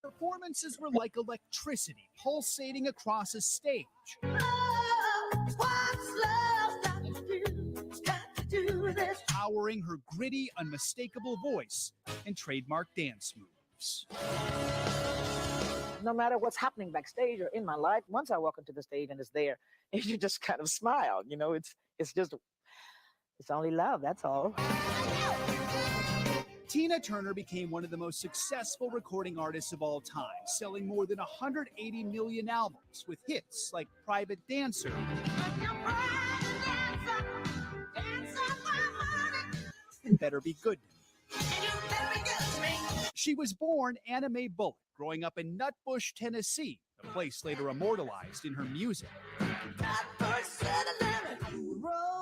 Performances were like electricity pulsating across a stage. Powering her gritty, unmistakable voice and trademark dance moves. No matter what's happening backstage or in my life, once I walk into the stage and it's there, and you just kind of smile. You know, it's only love, that's all. Tina Turner became one of the most successful recording artists of all time, selling more than 180 million albums with hits like Private Dancer and Better Be Good to Me. She was born Anna Mae Bullock, growing up in Nutbush, Tennessee, a place later immortalized in her music.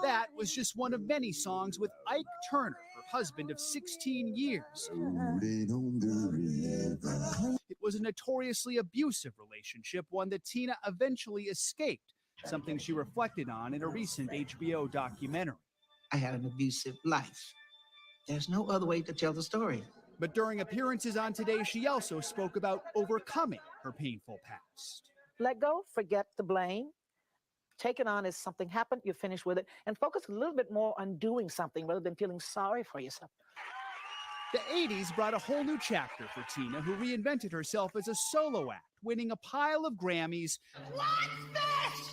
That was just one of many songs with Ike Turner, her husband of 16 years. It was a notoriously abusive relationship, one that Tina eventually escaped, something she reflected on in a recent HBO documentary. I had an abusive life. There's no other way to tell the story. But during appearances on Today, she also spoke about overcoming her painful past. Let go, forget the blame. Take it on as something happened, you finish with it, and focus a little bit more on doing something rather than feeling sorry for yourself. The 80s brought a whole new chapter for Tina, who reinvented herself as a solo act, winning a pile of Grammys. What's this?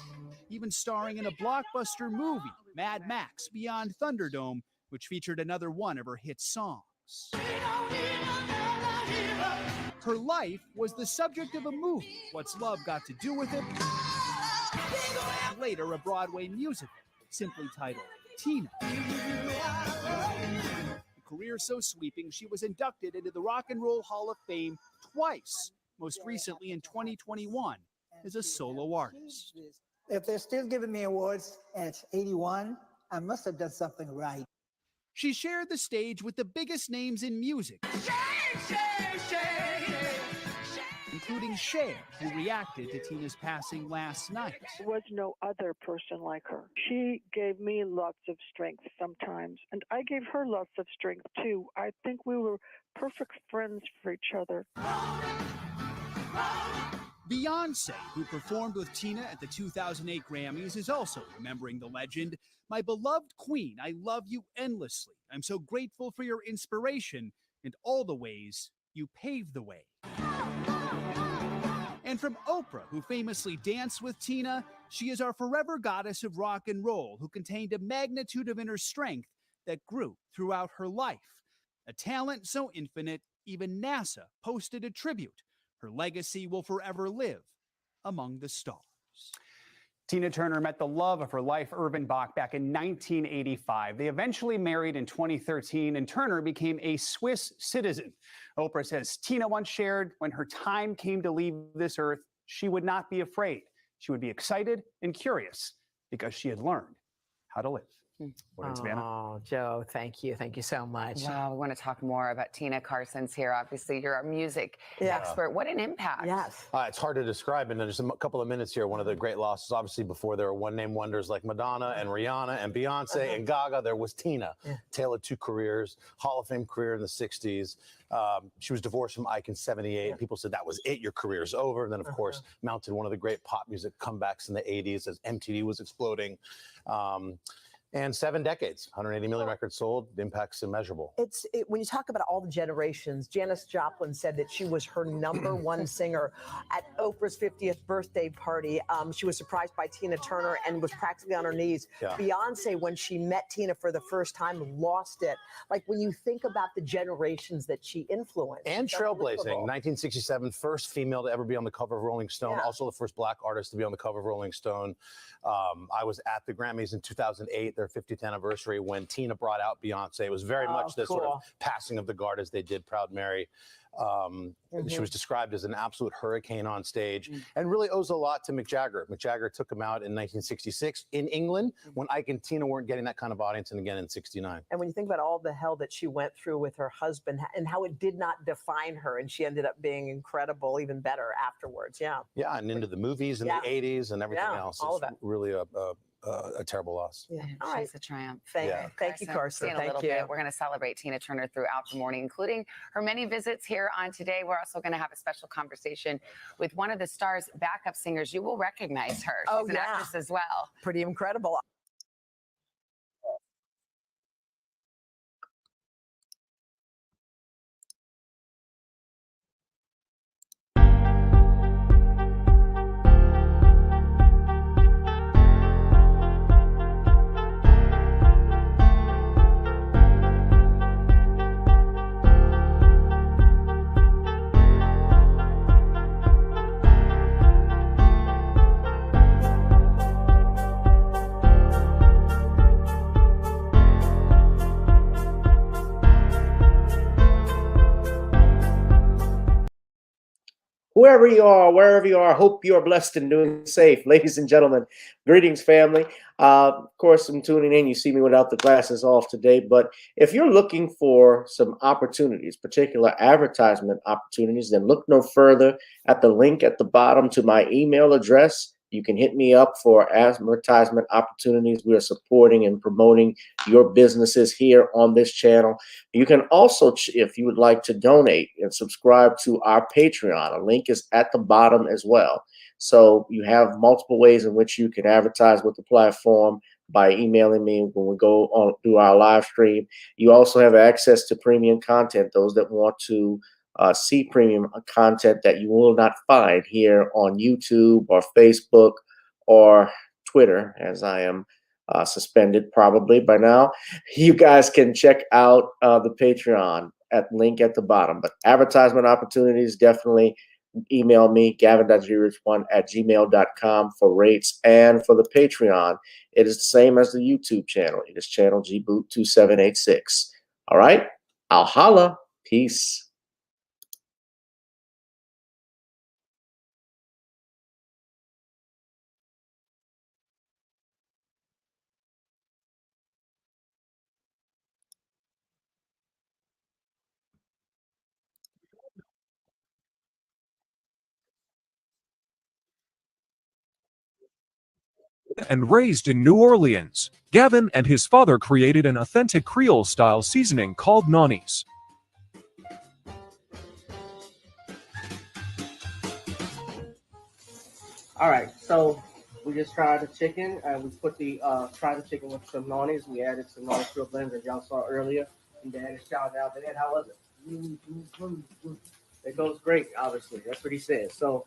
Even starring in a blockbuster movie, Mad Max Beyond Thunderdome, which featured another one of her hit songs. Her life was the subject of a movie, What's Love Got to Do with It? Later, a Broadway musical, simply titled Tina. A career so sweeping, she was inducted into the Rock and Roll Hall of Fame twice, most recently in 2021 as a solo artist. If they're still giving me awards at 81, I must have done something right. She shared the stage with the biggest names in music, including Cher, who reacted to Tina's passing last night. There was no other person like her. She gave me lots of strength sometimes, and I gave her lots of strength too. I think we were perfect friends for each other. Beyonce, who performed with Tina at the 2008 Grammys, is also remembering the legend. My beloved queen, I love you endlessly. I'm so grateful for your inspiration and all the ways you paved the way. And from Oprah, who famously danced with Tina, she is our forever goddess of rock and roll, who contained a magnitude of inner strength that grew throughout her life. A talent so infinite, even NASA posted a tribute. Her legacy will forever live among the stars. Tina Turner met the love of her life, Irvin Bach, back in 1985. They eventually married in 2013, and Turner became a Swiss citizen. Oprah says Tina once shared, when her time came to leave this earth, she would not be afraid. She would be excited and curious because she had learned how to live. Oh, Joe, thank you. Thank you so much. Wow, we want to talk more about Tina. Carson's here. Obviously, you're a music expert. What an impact. Yes. It's hard to describe in just a couple of minutes here. One of the great losses, obviously, before there were one-name wonders like Madonna and Rihanna and Beyonce and Gaga, there was Tina. Tale of two careers, Hall of Fame career in the 60s. She was divorced from Ike in 78. People said that was it, your career's over. And then, of course, mounted one of the great pop music comebacks in the 80s as MTV was exploding. And 7 decades, 180 million records sold, the impact's immeasurable. When you talk about all the generations, Janis Joplin said that she was her #1 singer at Oprah's 50th birthday party. She was surprised by Tina Turner and was practically on her knees. Beyonce, when she met Tina for the first time, lost it. Like when you think about the generations that she influenced. And trailblazing, 1967, first female to ever be on the cover of Rolling Stone, also the first black artist to be on the cover of Rolling Stone. I was at the Grammys in 2008, their 50th anniversary, when Tina brought out Beyonce. It was very much the sort of passing of the guard as they did Proud Mary. She was described as an absolute hurricane on stage and really owes a lot to Mick Jagger. Mick Jagger took him out in 1966 in England when Ike and Tina weren't getting that kind of audience, and again in 69. And when you think about all the hell that she went through with her husband and how it did not define her, and she ended up being incredible, even better afterwards. Yeah, and into the movies in the 80s and everything else. All of it. Really a a terrible loss. Yeah. And All right. she's a triumph. Thank you, Carson. See you in a little bit. We're going to celebrate Tina Turner throughout the morning, including her many visits here on Today. We're also going to have a special conversation with one of the star's backup singers. You will recognize her. She's an actress as well. Pretty incredible. Whoever you are, wherever you are, hope you are blessed and doing safe. Ladies and gentlemen, greetings, family. Of course, I'm tuning in. You see me without the glasses off today. But if you're looking for some opportunities, particular advertisement opportunities, then look no further at the link at the bottom to my email address. You can hit me up for advertisement opportunities. We are supporting and promoting your businesses here on this channel. You can also, if you would like to donate and subscribe to our Patreon, a link is at the bottom as well. So you have multiple ways in which you can advertise with the platform by emailing me when we go on through our live stream. You also have access to premium content, those that want to see premium content that you will not find here on YouTube or Facebook or Twitter, as I am suspended probably by now. You guys can check out the Patreon at link at the bottom. But advertisement opportunities, definitely email me, gavin.grich1@gmail.com for rates. And for the Patreon, it is the same as the YouTube channel. It is channel gboot2786. All right, I'll holla. Peace. And raised in New Orleans, Gavin and his father created an authentic Creole-style seasoning called Nani's. All right, so we just tried the chicken, and we put the tried the chicken with some Nani's. We added some Nani's Creole blends that y'all saw earlier. And Dad is shouting out to Dad, how was it? It goes great, obviously. That's what he said. So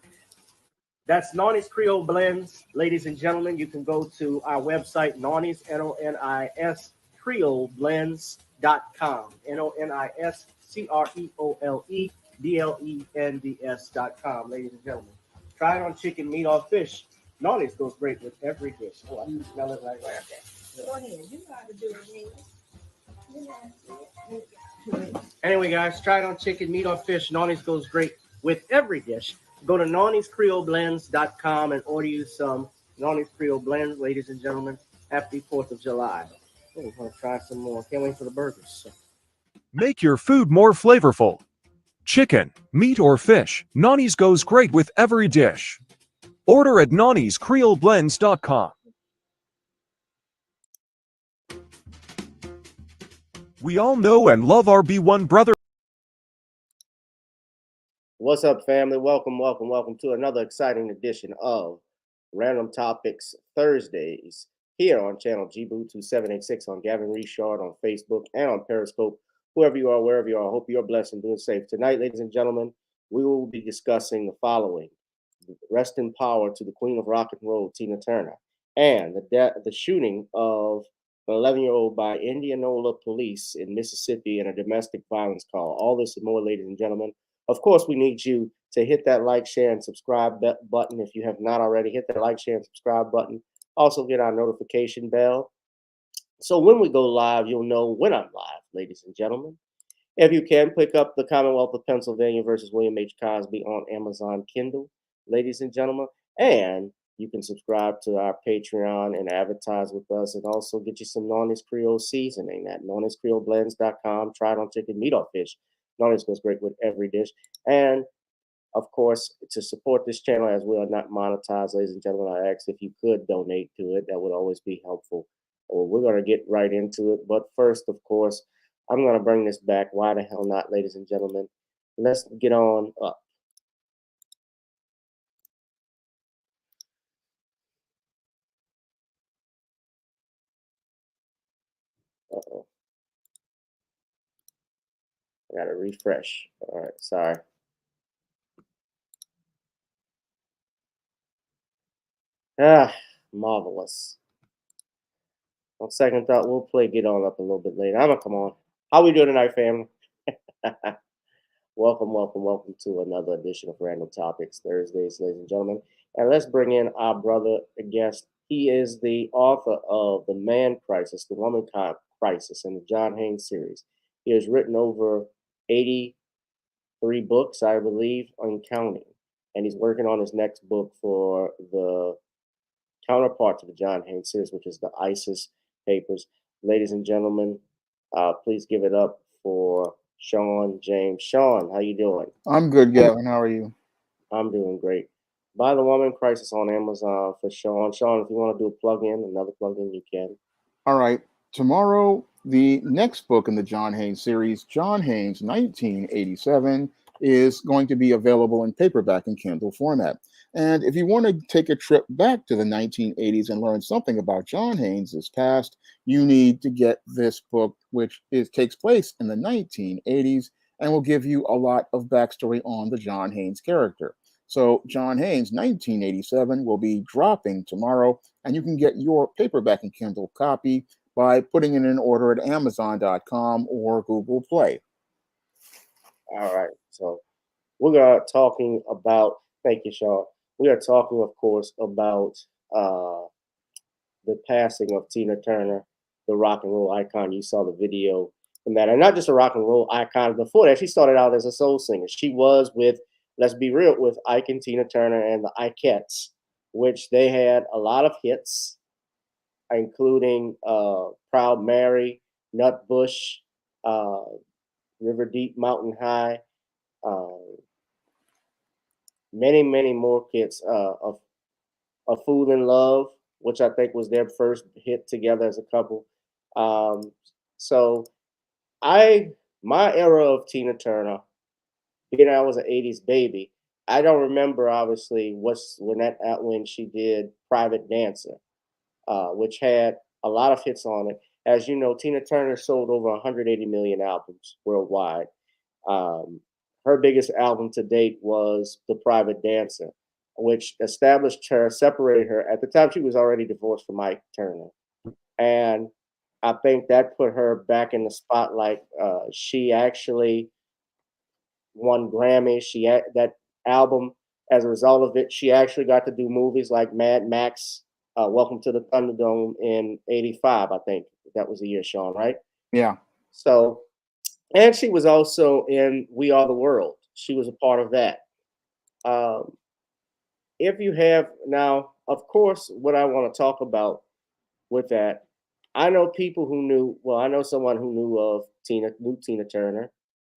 that's Nani's Creole Blends. Ladies and gentlemen, you can go to our website, Nani's, N-O-N-I-S, CreoleBlends.com. NONISCREOLEBLENDS.com, ladies and gentlemen. Try it on chicken, meat, or fish. Nani's goes great with every dish. Oh, I can smell it right there. Go ahead. You know how to do it. Anyway, guys, try it on chicken, meat, or fish. Nani's goes great with every dish. Go to Nani'sCreoleBlends.com and order you some Nani's Creole Blends, ladies and gentlemen. Happy 4th of July. Oh, we're going to try some more. Can't wait for the burgers. Make your food more flavorful. Chicken, meat, or fish, Nani's goes great with every dish. Order at Nani'sCreoleBlends.com. We all know and love our B1 brother. What's up, family? Welcome to another exciting edition of Random Topics Thursdays here on channel gboot2786 on Gavin Richard on Facebook and on Periscope. Whoever you are, wherever you are, I hope you're blessed and doing safe. Tonight, ladies and gentlemen, we will be discussing the following. Rest in power to the Queen of Rock and Roll, Tina Turner, and the shooting of an 11-year-old by Indianola Police in Mississippi in a domestic violence call. All this and more, ladies and gentlemen. Of course, we need you to hit that like, share, and subscribe button. If you have not already, hit that like, share, and subscribe button. Also, get our notification bell. So when we go live, you'll know when I'm live, ladies and gentlemen. If you can, pick up The Commonwealth of Pennsylvania versus William H. Cosby on Amazon Kindle, ladies and gentlemen. And you can subscribe to our Patreon and advertise with us, and also get you some Nani's Creole seasoning at Nani'sCreoleBlends.com. Try it on chicken, meat, or fish. Nani's goes great with every dish. And Of course, to support this channel, as we are not monetized, ladies and gentlemen, I ask if you could donate to it. That would always be helpful. Well, we're going to get right into it. But first, of course, I'm going to bring this back. Why the hell not, ladies and gentlemen? Let's get on up. Uh-oh. I got to refresh. All right, sorry. Marvelous. On second thought, we'll play Get On Up a little bit later. I'm going to come on. How we doing tonight, family? Welcome, welcome, welcome to another edition of Random Topics Thursdays, ladies and gentlemen. And let's bring in our brother guest. He is the author of The Man Crisis, The Woman Crisis, and the John Haynes series. He has written over 83 books, I believe, and counting. And he's working on his next book for the counterpart to the John Haynes series, which is the ISIS Papers. Ladies and gentlemen, please give it up for Sean James. Sean, how you doing? I'm good, Gavin. How are you? I'm doing great. Buy The Woman Crisis on Amazon for Sean. Sean, if you want to do a plug-in, another plug-in, you can. All right. Tomorrow, the next book in the John Haynes series, John Haynes 1987, is going to be available in paperback and Kindle format. And if you want to take a trip back to the 1980s and learn something about John Haynes' past, you need to get this book, which takes place in the 1980s and will give you a lot of backstory on the John Haynes character. So John Haynes 1987 will be dropping tomorrow, and you can get your paperback and Kindle copy by putting in an order at Amazon.com or Google Play. All right. So we're talking about, thank you, Sean. We are talking, of course, about the passing of Tina Turner, the rock and roll icon. You saw the video from that. And not just a rock and roll icon. Before that, she started out as a soul singer. She was with, let's be real, with Ike and Tina Turner and the Ikettes, which they had a lot of hits, including Proud Mary, Nutbush, River Deep, Mountain High, many, many more hits. A Fool in Love, which I think was their first hit together as a couple. So my era of Tina Turner, being I was an 80s baby, I don't remember obviously when she did Private Dancer, which had a lot of hits on it. As you know, Tina Turner sold over 180 million albums worldwide. Her biggest album to date was The Private Dancer, which established her, separated her. At the time, she was already divorced from Ike Turner. And I think that put her back in the spotlight. She actually won Grammys. That album, as a result of it, she actually got to do movies like Mad Max, Welcome to the Thunderdome in '85, I think. That was the year, Sean, right? Yeah. So, and she was also in We Are the World. She was a part of that. If you have now, of course, what I want to talk about with that, I know people who knew. Well, I know someone who knew Tina Turner,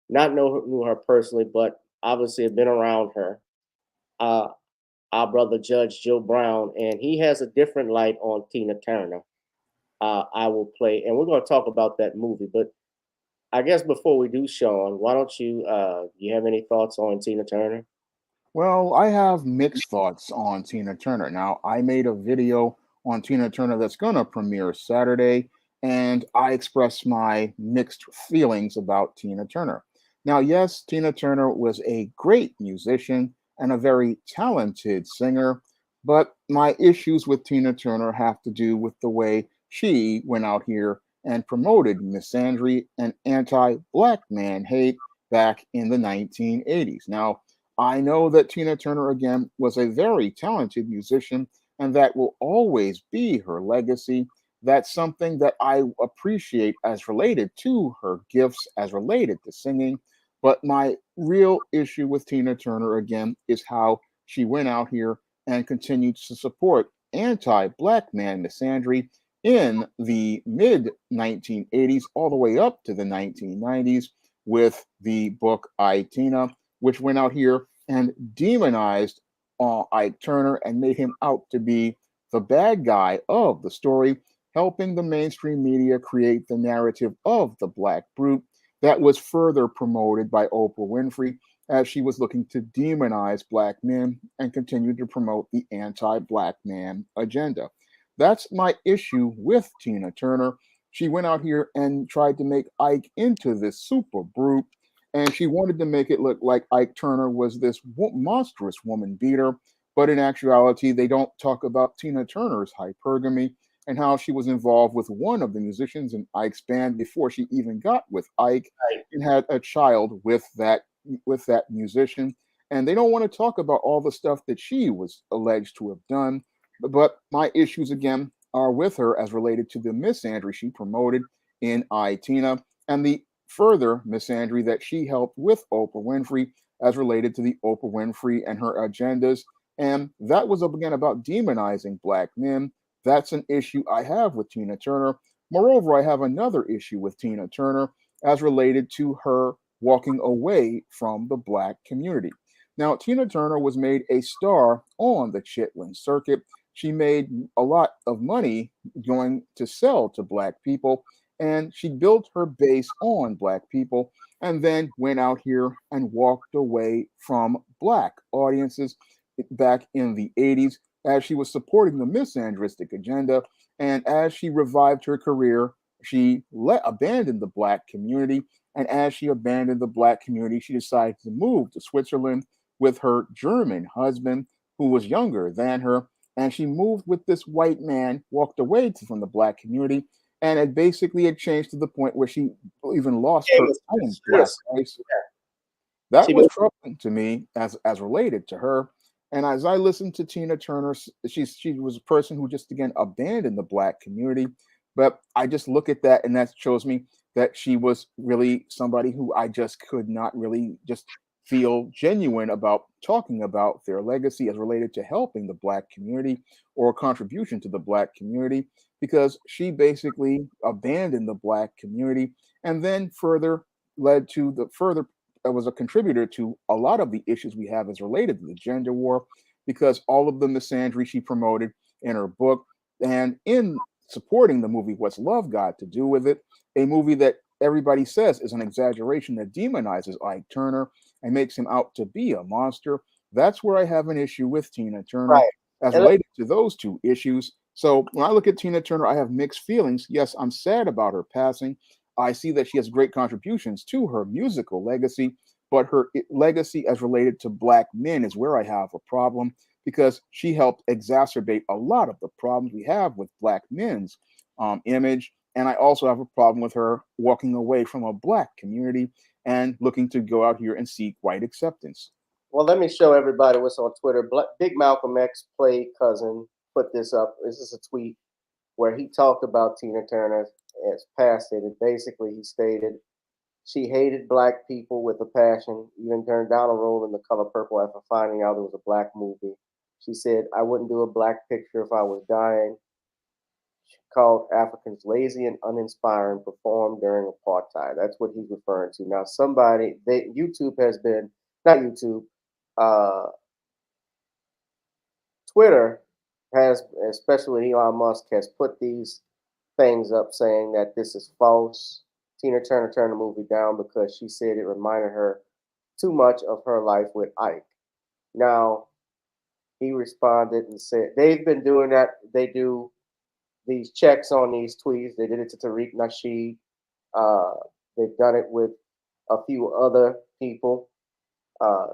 knew her personally, but obviously had been around her. Our brother Judge Joe Brown, and he has a different light on Tina Turner. I will play, and we're going to talk about that movie. But I guess before we do, Sean, why don't you have any thoughts on Tina Turner? Well, I have mixed thoughts on Tina Turner. Now, I made a video on Tina Turner that's going to premiere Saturday, and I expressed my mixed feelings about Tina Turner. Now, yes, Tina Turner was a great musician and a very talented singer, but my issues with Tina Turner have to do with the way she went out here and promoted misandry and anti-black man hate back in the 1980s. Now, I know that Tina Turner, again, was a very talented musician, and that will always be her legacy. That's something that I appreciate as related to her gifts, as related to singing. But my real issue with Tina Turner, again, is how she went out here and continued to support anti-black man misandry in the mid 1980s, all the way up to the 1990s, with the book I, Tina, which went out here and demonized Ike Turner and made him out to be the bad guy of the story, helping the mainstream media create the narrative of the Black Brute that was further promoted by Oprah Winfrey as she was looking to demonize Black men and continue to promote the anti-Black man agenda. That's my issue with Tina Turner. She went out here and tried to make Ike into this super brute, and she wanted to make it look like Ike Turner was this monstrous woman beater. But in actuality, they don't talk about Tina Turner's hypergamy and how she was involved with one of the musicians in Ike's band before she even got with Ike and had a child with that musician. And they don't want to talk about all the stuff that she was alleged to have done. But my issues again are with her as related to the misandry she promoted in I, Tina, and the further misandry that she helped with Oprah Winfrey as related to the Oprah Winfrey and her agendas. And that was again about demonizing Black men. That's an issue I have with Tina Turner. Moreover, I have another issue with Tina Turner as related to her walking away from the Black community. Now, Tina Turner was made a star on the Chitlin circuit. She made a lot of money going to sell to Black people, and she built her base on Black people and then went out here and walked away from Black audiences back in the 80s as she was supporting the misandristic agenda. And as she revived her career, she abandoned the Black community. And as she abandoned the Black community, she decided to move to Switzerland with her German husband, who was younger than her. And she moved with this white man, walked away from the Black community, and it basically had changed to the point where she even lost her own Black race. That was troubling to me as related to her. And as I listened to Tina Turner, she was a person who just again abandoned the Black community. But I just look at that, and that shows me that she was really somebody who I just could not really just feel genuine about talking about their legacy as related to helping the Black community or contribution to the Black community, because she basically abandoned the Black community and then further led to the further was a contributor to a lot of the issues we have as related to the gender war, because all of the misandry she promoted in her book and in supporting the movie What's Love Got to Do with It, a movie that everybody says is an exaggeration that demonizes Ike Turner and makes him out to be a monster. That's where I have an issue with Tina Turner as related to those two issues. So when I look at Tina Turner, I have mixed feelings. Yes, I'm sad about her passing. I see that she has great contributions to her musical legacy, but her legacy as related to Black men is where I have a problem, because she helped exacerbate a lot of the problems we have with Black men's image. And I also have a problem with her walking away from a Black community and looking to go out here and seek white acceptance. Well, let me show everybody what's on Twitter. Big Malcolm X play cousin put this up. This is a tweet where he talked about Tina Turner as past it. And basically, he stated she hated Black people with a passion, even turned down a role in The Color Purple after finding out it was a Black movie. She said, I wouldn't do a Black picture if I was dying. She called Africans lazy and uninspiring, performed during apartheid. That's what he's referring to. Now, YouTube has been, not YouTube, Twitter has, especially Elon Musk, has put these things up saying that this is false. Tina Turner turned the movie down because she said it reminded her too much of her life with Ike. Now, he responded and said, they've been doing that. They do these checks on these tweets. They did it to Tariq Nasheed. They've done it with a few other people.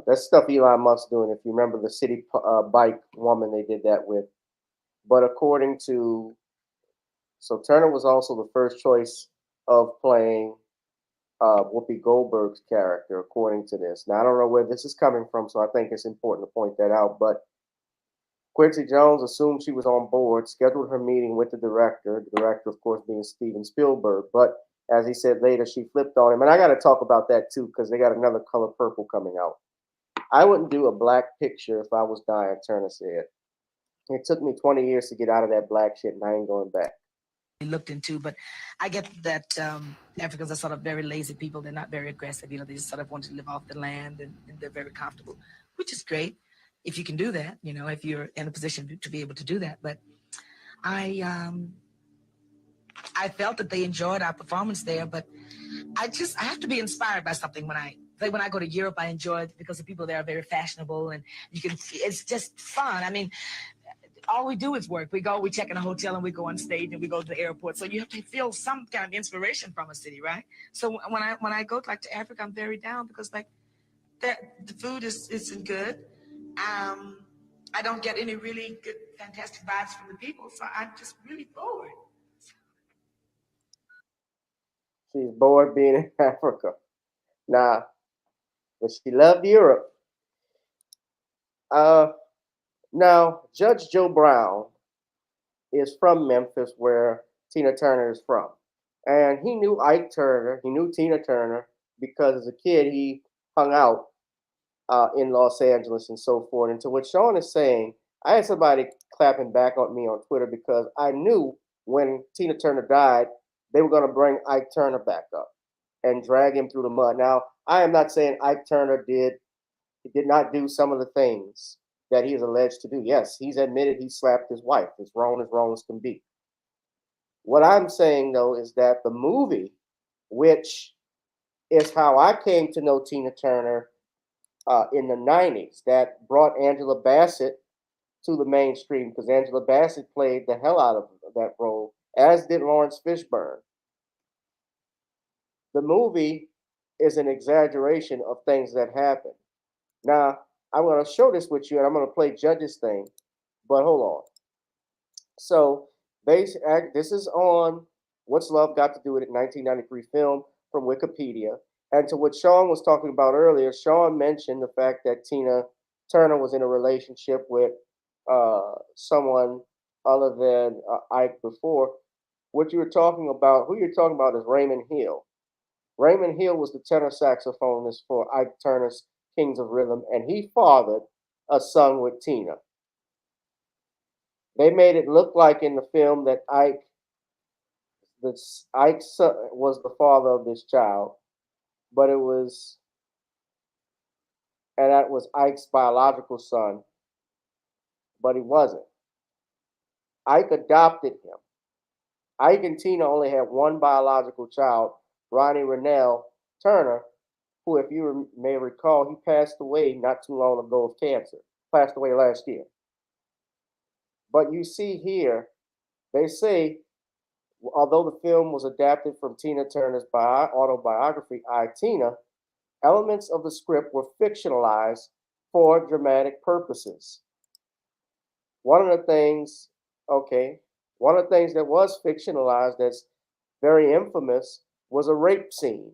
That's stuff Elon Musk's doing. If you remember the city bike woman they did that with. But according to, so Turner was also the first choice of playing Whoopi Goldberg's character, according to this. Now, I don't know where this is coming from, so I think it's important to point that out. But Quincy Jones assumed she was on board, scheduled her meeting with the director, of course, being Steven Spielberg. But as he said later, she flipped on him. And I got to talk about that, too, because they got another Color Purple coming out. I wouldn't do a Black picture if I was dying, Turner said. It took me 20 years to get out of that Black shit, and I ain't going back. Looked into, but I get that Africans are sort of very lazy people. They're not very aggressive. They just sort of want to live off the land, and they're very comfortable. which is great if you can do that, you know, if you're in a position to be able to do that. But I felt that they enjoyed our performance there, but I have to be inspired by something when I go to Europe. I enjoy it because the people there are very fashionable, and it's just fun. I mean, all we do is work. We check in a hotel, and we go on stage, and we go to the airport. So you have to feel some kind of inspiration from a city, right? So when I go like to Africa, I'm very down because like the food isn't good. I don't get any really good, fantastic vibes from the people, so I'm just really bored. She's bored being in Africa. Now, but she loved Europe. Now, Judge Joe Brown is from Memphis, where Tina Turner is from. And he knew Ike Turner, he knew Tina Turner, because as a kid he hung out in Los Angeles and so forth. And to what Sean is saying, I had somebody clapping back on me on Twitter because I knew when Tina Turner died, they were going to bring Ike Turner back up and drag him through the mud. Now, I am not saying Ike Turner did not do some of the things that he is alleged to do. Yes, he's admitted he slapped his wife, as wrong as can be. What I'm saying, though, is that the movie, which is how I came to know Tina Turner in the 90s, that brought Angela Bassett to the mainstream, because Angela Bassett played the hell out of that role, as did Lawrence Fishburne. The movie is an exaggeration of things that happened. Now, I'm going to show this with you, and I'm going to play Judge's thing, but hold on. So, this is on What's Love Got to Do with It, 1993 film from Wikipedia. And to what Sean was talking about earlier, Sean mentioned the fact that Tina Turner was in a relationship with someone other than Ike before. What you were talking about, who you're talking about is Raymond Hill. Raymond Hill was the tenor saxophonist for Ike Turner's Kings of Rhythm, and he fathered a son with Tina. They made it look like in the film that Ike's son was the father of this child, but that was Ike's biological son, but he wasn't. Ike adopted him. Ike and Tina only had one biological child, Ronnie Rennell Turner, who, if you may recall, he passed away not too long ago of cancer. Passed away last year. But you see here, they say, although the film was adapted from Tina Turner's autobiography, I, Tina, elements of the script were fictionalized for dramatic purposes. One of the things that was fictionalized that's very infamous was a rape scene.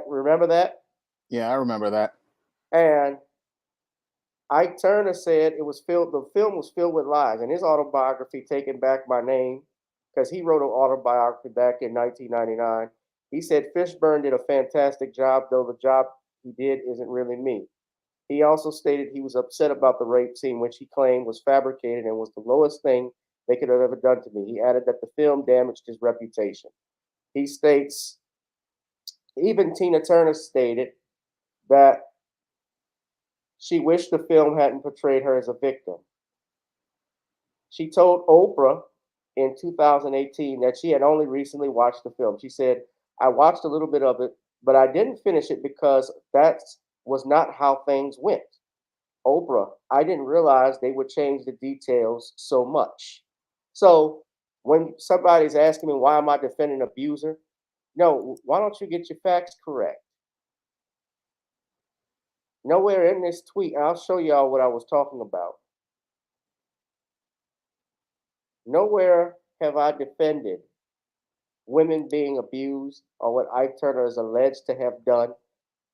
Remember that? Yeah, I remember that. And Ike Turner said the film was filled with lies. In his autobiography, Taking Back My Name, because he wrote an autobiography back in 1999, he said Fishburne did a fantastic job, though the job he did isn't really me. He also stated he was upset about the rape scene, which he claimed was fabricated and was the lowest thing they could have ever done to me. He added that the film damaged his reputation. He states, even Tina Turner stated that she wished the film hadn't portrayed her as a victim. She told Oprah in 2018 that she had only recently watched the film. She said, I watched a little bit of it, but I didn't finish it because that was not how things went. Oprah, I didn't realize they would change the details so much. So when somebody's asking me, why am I defending an abuser? No, why don't you get your facts correct? Nowhere in this tweet, and I'll show y'all what I was talking about. Nowhere have I defended women being abused or what Ike Turner is alleged to have done.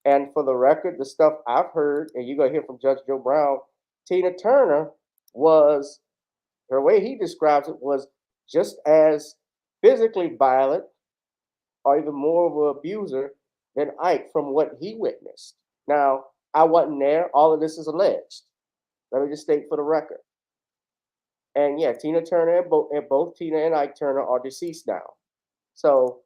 And for the record, the stuff I've heard, and you're going to hear from Judge Joe Brown, Tina Turner was, her way he describes it, was just as physically violent or even more of an abuser than Ike from what he witnessed. Now, I wasn't there. All of this is alleged. Let me just state for the record. And yeah, Tina Turner and both Tina and Ike Turner are deceased now. So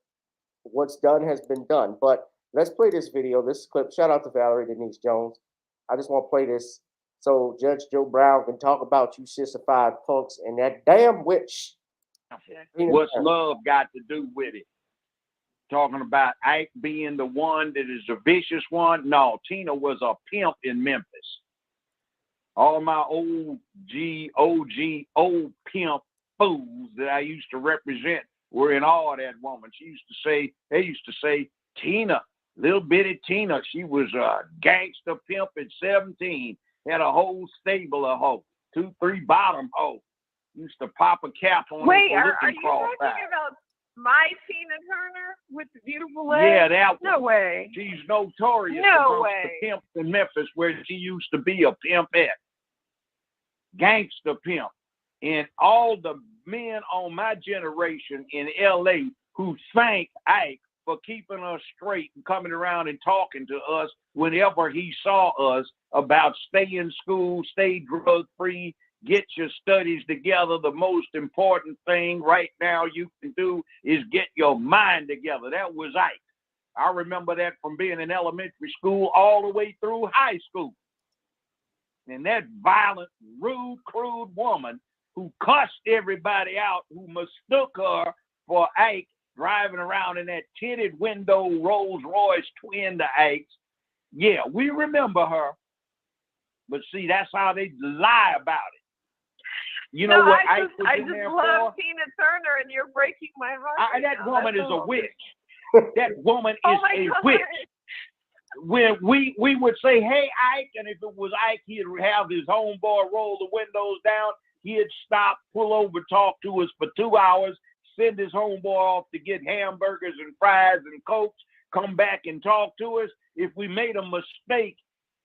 what's done has been done. But Let's play this video, this clip. Shout out to Valerie Denise Jones. I just want to play this so Judge Joe Brown can talk about you sissified punks and that damn witch. What's love got to do with it? Talking about Ike being the one that is the vicious one. No, Tina was a pimp in Memphis. All my old pimp fools that I used to represent were in awe of that woman. They used to say, Tina, little bitty Tina, she was a gangster pimp at 17, had a whole stable of hoes, 2, 3 bottom hoes. Used to pop a cap on. Wait, are you talking about my Tina Turner with the beautiful legs? Yeah, that one. No way. She's notorious No amongst way. the pimps in Memphis where she used to be a pimpette. Gangster pimp. And all the men on my generation in LA who thank Ike for keeping us straight and coming around and talking to us whenever he saw us about stay in school, stay drug free, get your studies together. The most important thing right now you can do is get your mind together. That was Ike. I remember that from being in elementary school all the way through high school. And that violent, rude, crude woman who cussed everybody out, who mistook her for Ike, driving around in that tinted window Rolls Royce twin to Ike's. Yeah, we remember her. But see, that's how they lie about it. You know what Ike was in there for? I just love Tina Turner, and you're breaking my heart. That woman is a witch. That woman is a witch. When we would say, hey, Ike, and if it was Ike, he'd have his homeboy roll the windows down. He'd stop, pull over, talk to us for 2 hours, send his homeboy off to get hamburgers and fries and Cokes, come back and talk to us. If we made a mistake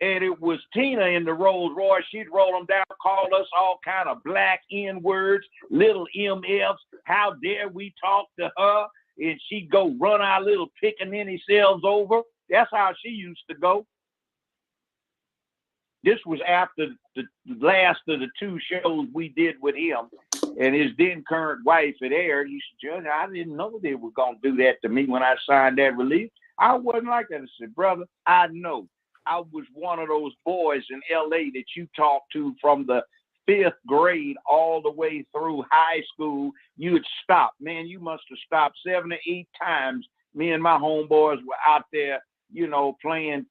and it was Tina in the Rolls Royce, she'd roll them down, call us all kind of black N-words, little MFs. How dare we talk to her? And she'd go run our little pickaninny cells over. That's how she used to go. This was after the last of the 2 shows we did with him, and his then current wife had aired. He said, Judge, I didn't know they were going to do that to me when I signed that release. I wasn't like that. I said, brother, I know. I was one of those boys in LA that you talked to from the 5th grade all the way through high school. You would stop. Man, you must have stopped 7 or 8 times. Me and my homeboys were out there, you know, playing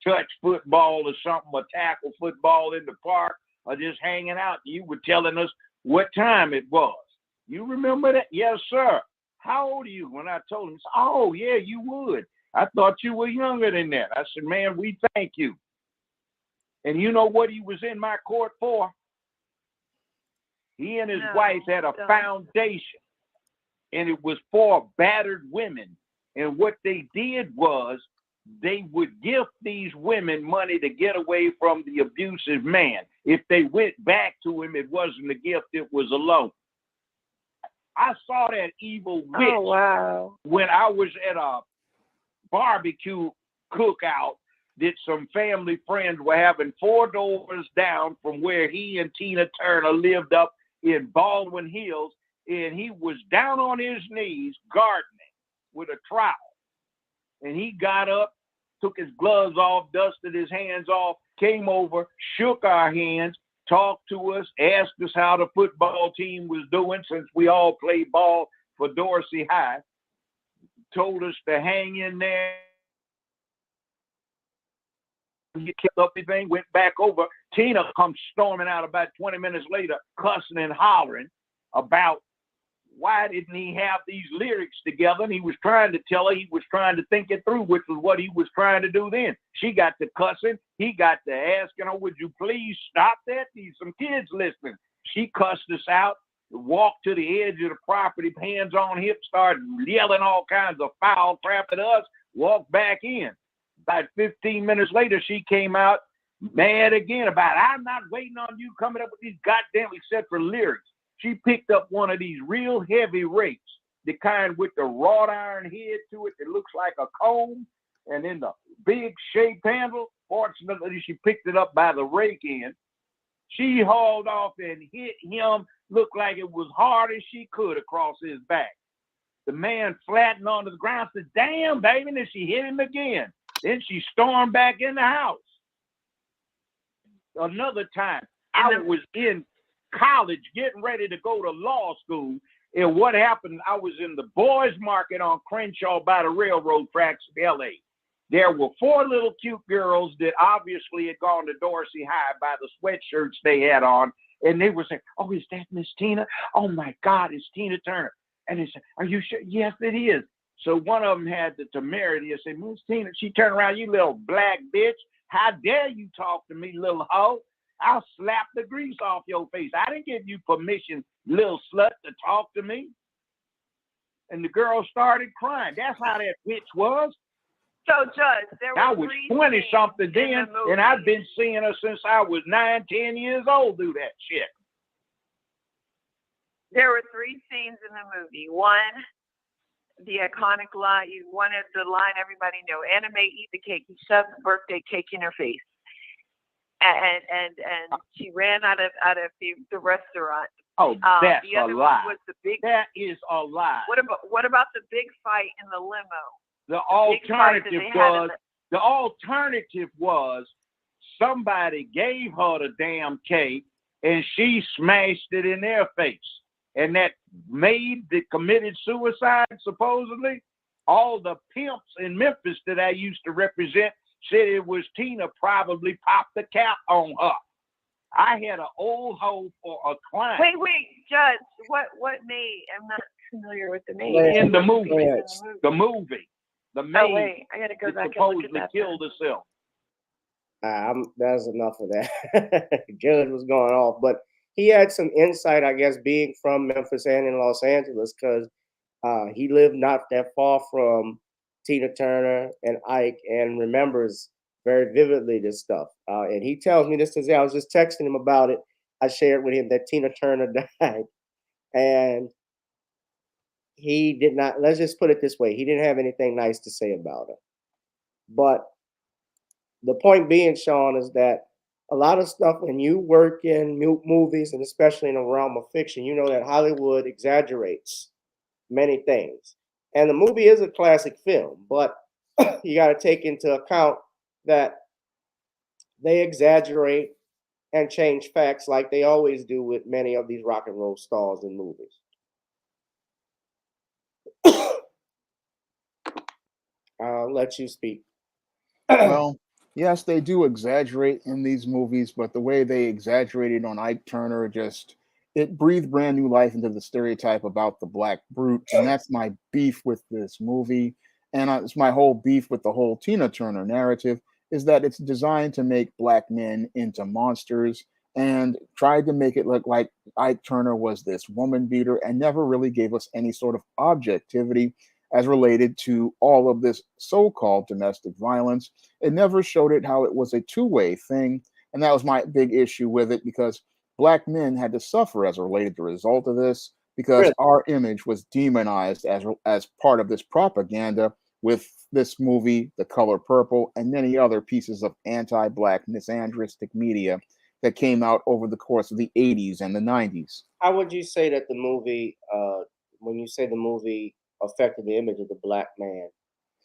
touch football or something, or tackle football in the park, or just hanging out. You were telling us what time it was. You remember that? Yes, sir. How old are you? When I told him, oh, yeah, you would. I thought you were younger than that. I said, man, we thank you. And you know what he was in my court for? He and his wife had a foundation, and it was for battered women. And what they did was they would gift these women money to get away from the abusive man. If they went back to him, it wasn't a gift, it was a loan. I saw that evil witch when I was at a barbecue cookout that some family friends were having 4 doors down from where he and Tina Turner lived up in Baldwin Hills, and he was down on his knees gardening with a trowel. And he got up, took his gloves off, dusted his hands off, came over, shook our hands, talked to us, asked us how the football team was doing since we all played ball for Dorsey High, told us to hang in there. He kept up everything, went back over. Tina comes storming out about 20 minutes later, cussing and hollering about why didn't he have these lyrics together? And he was trying to tell her, he was trying to think it through, which was what he was trying to do then. She got to cussing. He got to asking her, would you please stop that? There's some kids listening. She cussed us out, walked to the edge of the property, hands on hips, started yelling all kinds of foul crap at us, walked back in. About 15 minutes later, she came out mad again about, I'm not waiting on you coming up with these goddamn except for lyrics. She picked up one of these real heavy rakes, the kind with the wrought iron head to it that looks like a comb, and then the big shaped handle. Fortunately, she picked it up by the rake end. She hauled off and hit him, looked like it was hard as she could across his back. The man flattened onto the ground, said, "Damn, baby," and then she hit him again. Then she stormed back in the house. Another time, I was in college getting ready to go to law school. And what happened, I was in the boys market on Crenshaw by the railroad tracks of LA. There were 4 little cute girls that obviously had gone to Dorsey High by the sweatshirts they had on. And they were saying, "Oh, is that Miss Tina? Oh my God, it's Tina Turner." And they said, "Are you sure?" "Yes, it is." So one of them had the temerity to say, "Miss Tina," she turned around, "You little black bitch. How dare you talk to me, little hoe? I'll slap the grease off your face. I didn't give you permission, little slut, to talk to me." And the girl started crying. That's how that bitch was. So, Judge, I was 20-something then, and I've been seeing her since I was 9, 10 years old do that shit. There were 3 scenes in the movie. One, the iconic line, one of the line everybody know, "Anna Mae, eat the cake." He shoved the birthday cake in her face. And she ran out of the restaurant. Oh, that's the a other lie. one was the big, that is a lie. What about the big fight in the limo? The alternative was somebody gave her the damn cake and she smashed it in their face. And that maid that committed suicide, supposedly, all the pimps in Memphis that I used to represent said it was Tina probably popped the cap on her. I had an old hoe for a client. Wait, Judge, what maid? I'm not familiar with the maid. In the movie. The movie. The maid. Oh, wait, I gotta go back and look at supposedly that. killed herself. That's enough of that. Judge was going off, but he had some insight, I guess, being from Memphis and in Los Angeles, because he lived not that far from Tina Turner and Ike and remembers very vividly this stuff. And he tells me this today. I was just texting him about it. I shared with him that Tina Turner died. And he did not, let's just put it this way, he didn't have anything nice to say about her. But the point being, Sean, is that a lot of stuff, when you work in movies and especially in the realm of fiction, you know that Hollywood exaggerates many things. And the movie is a classic film, but you got to take into account that they exaggerate and change facts like they always do with many of these rock and roll stars in movies. I'll let you speak. Well, yes, they do exaggerate in these movies, but the way they exaggerated on Ike Turner it breathed brand new life into the stereotype about the black brute, and that's my beef with this movie, and it's my whole beef with the whole Tina Turner narrative, is that it's designed to make black men into monsters and tried to make it look like Ike Turner was this woman beater and never really gave us any sort of objectivity as related to all of this so-called domestic violence. It never showed it how it was a two-way thing, and that was my big issue with it, because black men had to suffer as a related result of this, because our image was demonized as part of this propaganda with this movie, The Color Purple, and many other pieces of anti-black misandristic media that came out over the course of the 80s and the 90s. How would you say that the movie, when you say the movie affected the image of the black man?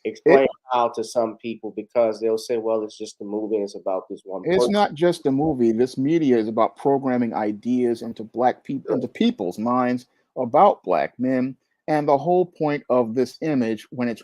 Explain how to some people, because they'll say, well, it's just a movie and it's about this one person. It's not just a movie. This media is about programming ideas into into people's minds about black men. And the whole point of this image, when it's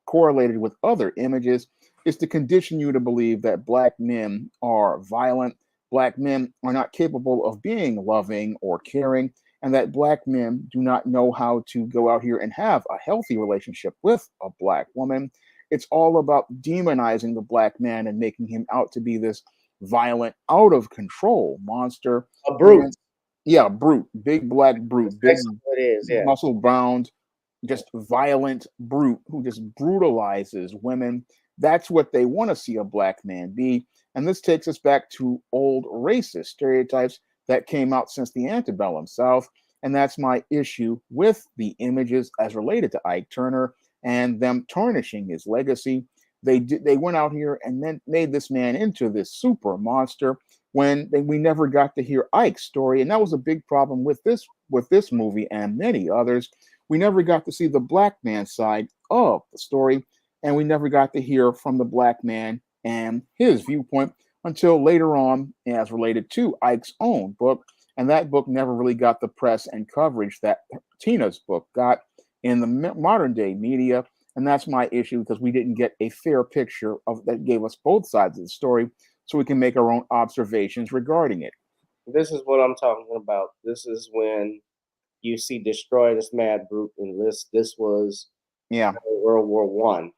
correlated with other images, is to condition you to believe that black men are violent, black men are not capable of being loving or caring, and that black men do not know how to go out here and have a healthy relationship with a black woman. It's all about demonizing the black man and making him out to be this violent, out of control monster. A brute. Yeah, brute. Big black brute. Big what it is, yeah. muscle bound, just violent brute who just brutalizes women. That's what they want to see a black man be. And this takes us back to old racist stereotypes that came out since the antebellum South. And that's my issue with the images as related to Ike Turner and them tarnishing his legacy. They went out here and then made this man into this super monster when we never got to hear Ike's story. And that was a big problem with this movie and many others. We never got to see the black man's side of the story, and we never got to hear from the black man and his viewpoint until later on, as related to Ike's own book. And that book never really got the press and coverage that Tina's book got in the modern day media. And that's my issue, because we didn't get a fair picture of that gave us both sides of the story so we can make our own observations regarding it. This is what I'm talking about. This is when you see Destroy This Mad Brute in this was World War One.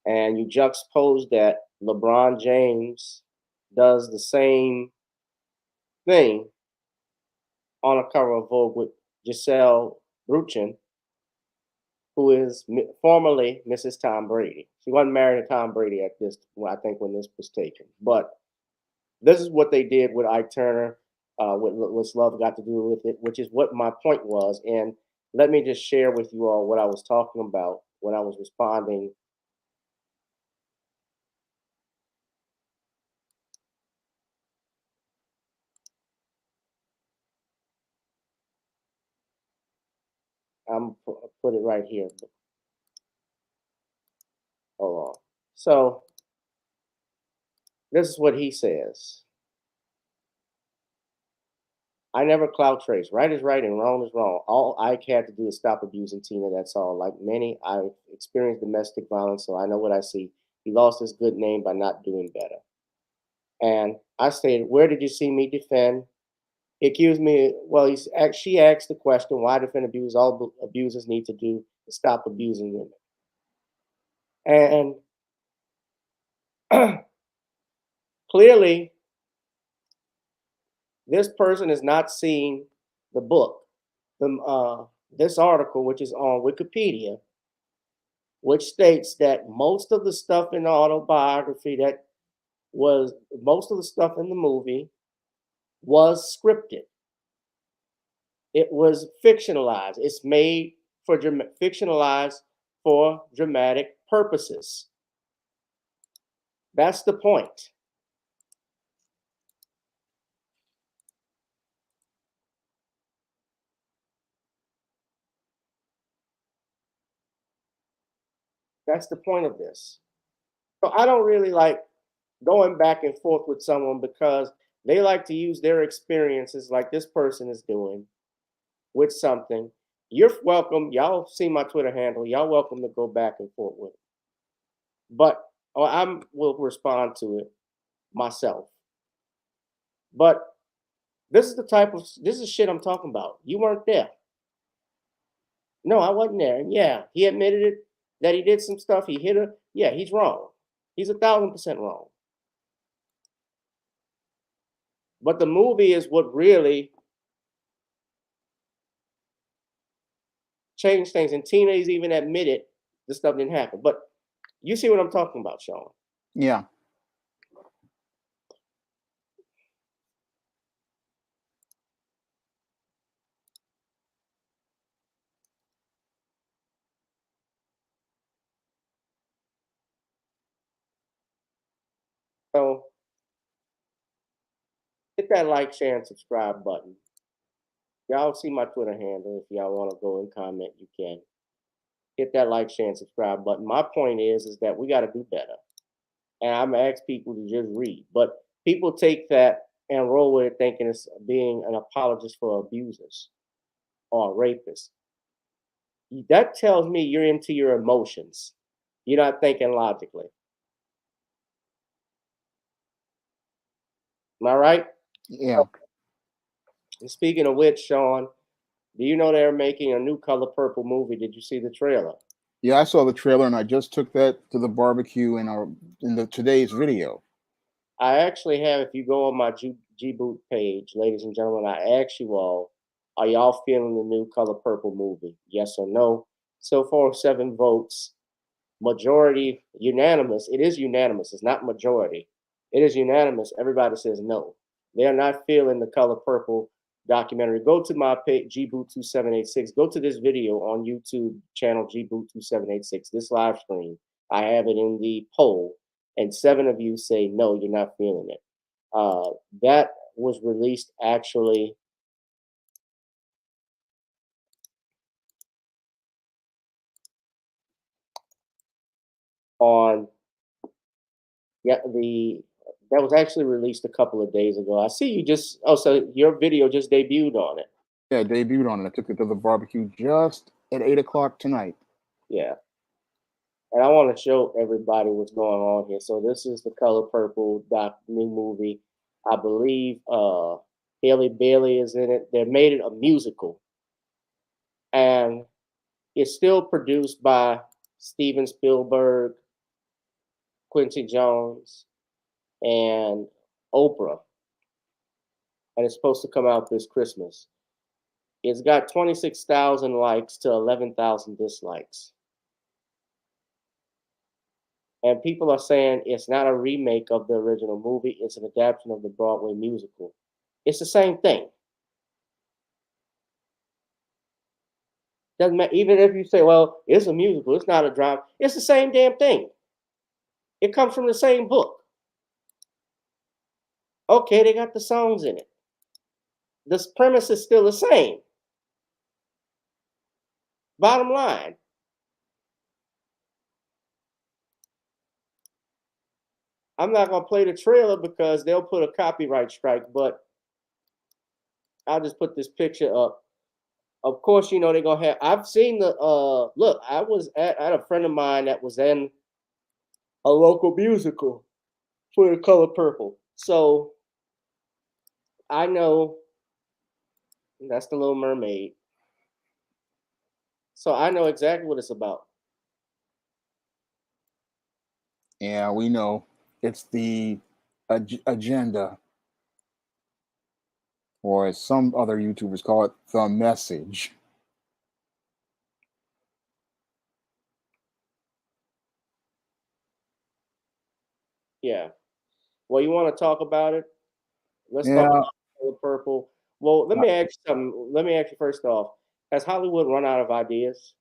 And you juxtapose that LeBron James does the same thing on a cover of Vogue with Giselle Bündchen, who is formerly Mrs. Tom Brady. She wasn't married to Tom Brady at this, I think, when this was taken. But this is what they did with Ike Turner, what's love got to do with it, which is what my point was. And let me just share with you all what I was talking about when I was responding. I'm put it right here. Hold on. So this is what he says. I never clout trace. Right is right and wrong is wrong. All Ike had to do is stop abusing Tina. That's all. Like many, I experienced domestic violence, so I know what I see. He lost his good name by not doing better. And I stated, where did you see me defend? He accused me. Well, she asked the question, why defend abuse? All abusers need to do is stop abusing women. And clearly, this person is not seeing the book, this article, which is on Wikipedia, which states that most of the stuff in the autobiography most of the stuff in the movie was scripted. It was fictionalized. It's made for fictionalized for dramatic purposes. That's the point. That's the point of this. So I don't really like going back and forth with someone because they like to use their experiences like this person is doing with something. You're welcome. Y'all see my Twitter handle. Y'all welcome to go back and forth with it. But I will respond to it myself. But this is shit I'm talking about. You weren't there. No, I wasn't there. And yeah, he admitted it that he did some stuff. He hit her. Yeah, he's wrong. He's 1,000% wrong. But the movie is what really changed things. And Tina's even admitted this stuff didn't happen. But you see what I'm talking about, Sean? Yeah. So hit that like, share, and subscribe button. Y'all see my Twitter handle. If y'all want to go and comment, you can. Hit that like, share, and subscribe button. My point is that we got to do better. And I'm going to ask people to just read. But people take that and roll with it thinking it's being an apologist for abusers or rapists. That tells me you're into your emotions. You're not thinking logically. Am I right? Yeah. And speaking of which, Sean, do you know they're making a new Color Purple movie? Did you see the trailer? Yeah, I saw the trailer and I just took that to the barbecue in today's video. I actually have, if you go on my G-Boot page, ladies and gentlemen, I ask you all, are y'all feeling the new Color Purple movie? Yes or no? So far, 7 votes. Majority, unanimous. It is unanimous. It's not majority. It is unanimous. Everybody says no. They are not feeling the Color Purple documentary. Go to my page, GBoot2786. Go to this video on YouTube channel, GBoot2786. This live stream, I have it in the poll. And 7 of you say, no, you're not feeling it. That was released actually on that was actually released a couple of days ago. I see you just so your video just debuted on it. Yeah, debuted on it. I took it to the barbecue just at 8 o'clock tonight. Yeah. And I want to show everybody what's going on here. So this is the Color Purple new movie. I believe Haley Bailey is in it. They made it a musical. And it's still produced by Steven Spielberg, Quincy Jones, and Oprah. And it's supposed to come out this Christmas. It's got 26,000 likes to 11,000 dislikes. And people are saying it's not a remake of the original movie, it's an adaptation of the Broadway musical. It's the same thing. Doesn't matter, even if you say, well, it's a musical, it's not a drama, it's the same damn thing. It comes from the same book. Okay, they got the songs in it. The premise is still the same. Bottom line. I'm not going to play the trailer because they'll put a copyright strike, but I'll just put this picture up. Of course, you know, they're going to have, I've seen the, look, I had a friend of mine that was in a local musical for The Color Purple. So I know that's the Little Mermaid. So I know exactly what it's about. Yeah, we know it's the agenda, or as some other YouTubers call it, the message. Yeah. Well, you want to talk about it? Let's Yeah. talk about Color Purple. Well, let me ask you something. Let me ask you first off, has Hollywood run out of ideas?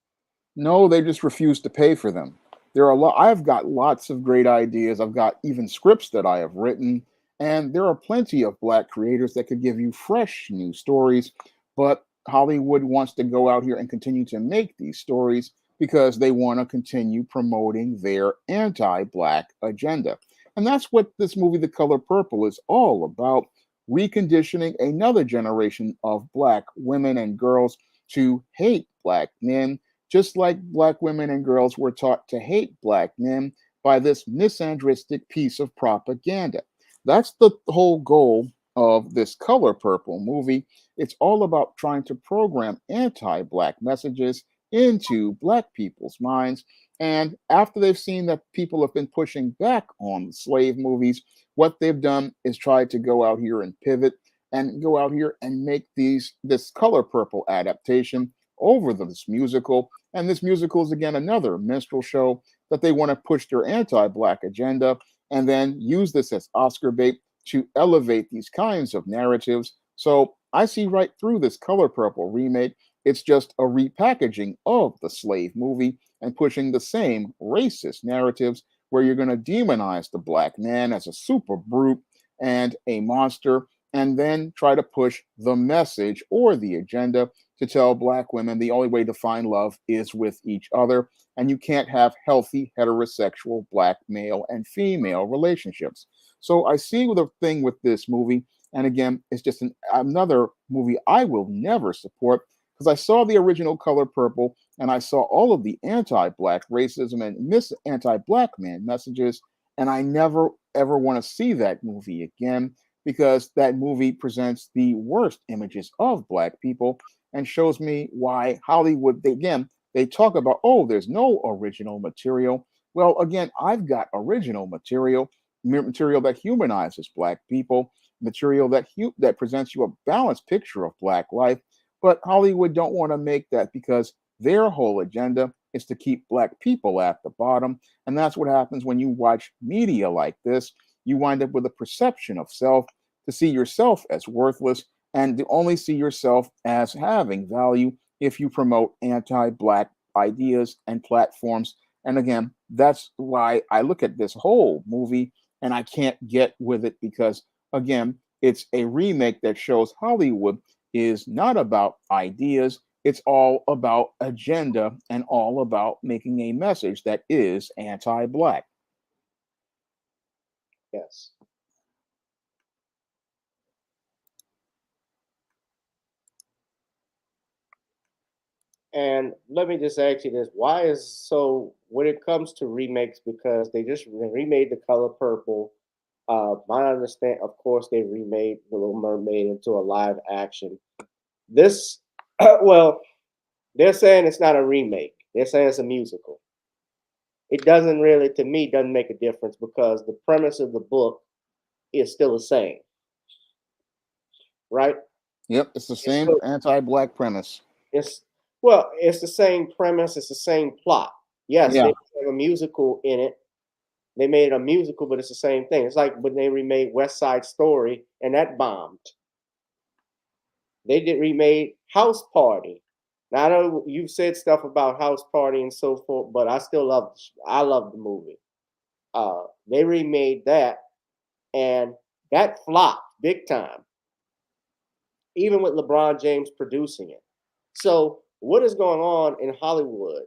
No, they just refuse to pay for them. There are a lot. I've got lots of great ideas. I've got even scripts that I have written, and there are plenty of Black creators that could give you fresh new stories. But Hollywood wants to go out here and continue to make these stories because they want to continue promoting their anti-Black agenda. And that's what this movie, The Color Purple, is all about: reconditioning another generation of Black women and girls to hate Black men, just like Black women and girls were taught to hate Black men by this misandristic piece of propaganda. That's the whole goal of this Color Purple movie. It's all about trying to program anti-Black messages into Black people's minds. And after they've seen that people have been pushing back on the slave movies, what they've done is try to go out here and pivot and go out here and make this Color Purple adaptation over this musical. And this musical is, again, another minstrel show that they want to push their anti-Black agenda and then use this as Oscar bait to elevate these kinds of narratives. So I see right through this Color Purple remake. It's just a repackaging of the slave movie and pushing the same racist narratives where you're going to demonize the Black man as a super brute and a monster, and then try to push the message or the agenda to tell Black women the only way to find love is with each other, and you can't have healthy heterosexual Black male and female relationships. So I see the thing with this movie, and again, it's just another movie I will never support because I saw the original Color Purple and I saw all of the anti-Black racism and anti-Black man messages, and I never ever want to see that movie again because that movie presents the worst images of Black people and shows me why Hollywood, they talk about, oh, there's no original material. Well, again, I've got original material that humanizes Black people, material that presents you a balanced picture of Black life. But Hollywood don't want to make that because their whole agenda is to keep Black people at the bottom. And that's what happens when you watch media like this. You wind up with a perception of self, to see yourself as worthless, and to only see yourself as having value if you promote anti-Black ideas and platforms. And again, that's why I look at this whole movie and I can't get with it, because Again, it's a remake that shows Hollywood is not about ideas, it's all about agenda and all about making a message that is anti-black. Yes. And let me just ask you this: why is so when it comes to remakes? Because they just remade The Color Purple. My understand, of course, they remade The Little Mermaid into a live action. This, well, they're saying it's not a remake. They're saying it's a musical. It doesn't really, to me, doesn't make a difference because the premise of the book is still the same, right? Yep, it's the It's same still, anti-black premise. it's well, it's the same premise. It's the same plot. Yes, they Yeah. have a musical in it. They made a musical, but it's the same thing. It's like when they remade West Side Story and that bombed. They did remade House Party. Now I know you've said stuff about House Party and so forth, but I love the movie. They remade that and that flopped big time, even with LeBron James producing it. So what is going on in Hollywood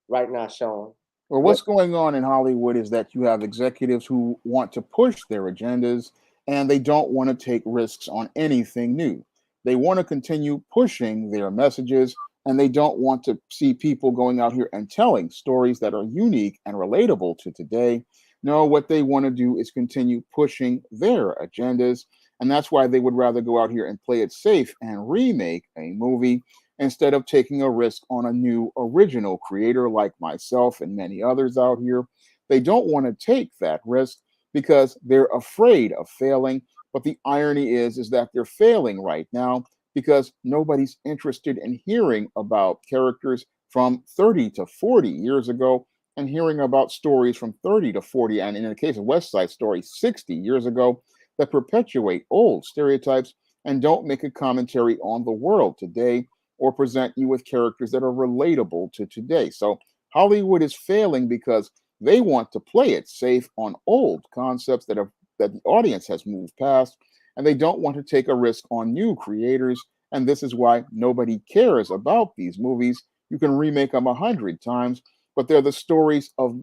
right now, Sean? Well, What what's going on in Hollywood is that you have executives who want to push their agendas and they don't want to take risks on anything new. They want to continue pushing their messages and they don't want to see people going out here and telling stories that are unique and relatable to today. No, what they want to do is continue pushing their agendas. And that's why they would rather go out here and play it safe and remake a movie instead of taking a risk on a new original creator like myself and many others out here. They don't want to take that risk because they're afraid of failing. But the irony is that they're failing right now because nobody's interested in hearing about characters from 30 to 40 years ago and hearing about stories from 30 to 40, and in the case of West Side Story, 60 years ago, that perpetuate old stereotypes and don't make a commentary on the world today or present you with characters that are relatable to today. So Hollywood is failing because they want to play it safe on old concepts that the audience has moved past, and they don't want to take a risk on new creators. And this is why nobody cares about these movies. You can remake them 100 times, but they're the stories of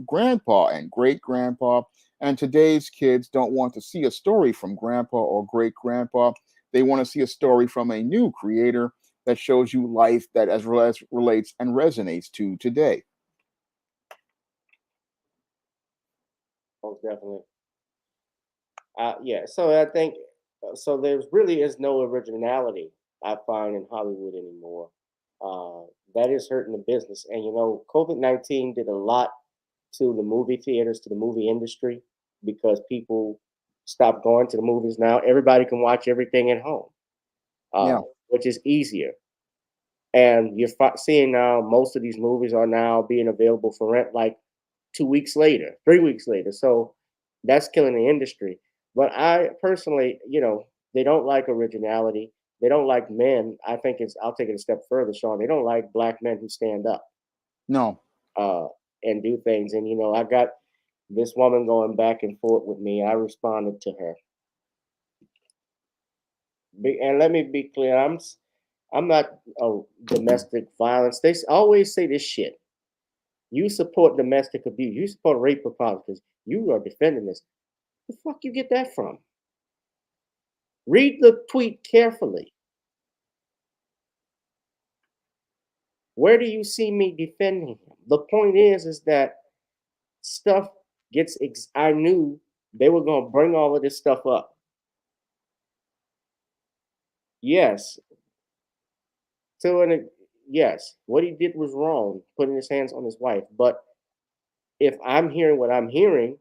grandpa and great grandpa. And today's kids don't want to see a story from grandpa or great grandpa. They want to see a story from a new creator that shows you life that as relates and resonates to today. Most definitely. Yeah, so I think so. There really is no originality I find in Hollywood anymore. That is hurting the business, and COVID-19 did a lot to the movie theaters, to the movie industry, because people stopped going to the movies. Now everybody can watch everything at home, Yeah. which is easier. And you're seeing now most of these movies are now being available for rent like 2 weeks later, 3 weeks later. So that's killing the industry. But I personally, they don't like originality. They don't like men. I think I'll take it a step further, Sean. They don't like black men who stand up No. uh, and do things. And, I got this woman going back and forth with me. I responded to her. And let me be clear, I'm not domestic violence. They always say this shit. You support domestic abuse. You support rape Republicans. You are defending this. The fuck you get that from? Read the tweet carefully. Where do you see me defending him? The point is that stuff gets. I knew they were gonna bring all of this stuff up. Yes, yes, what he did was wrong, putting his hands on his wife. But if I'm hearing what I'm hearing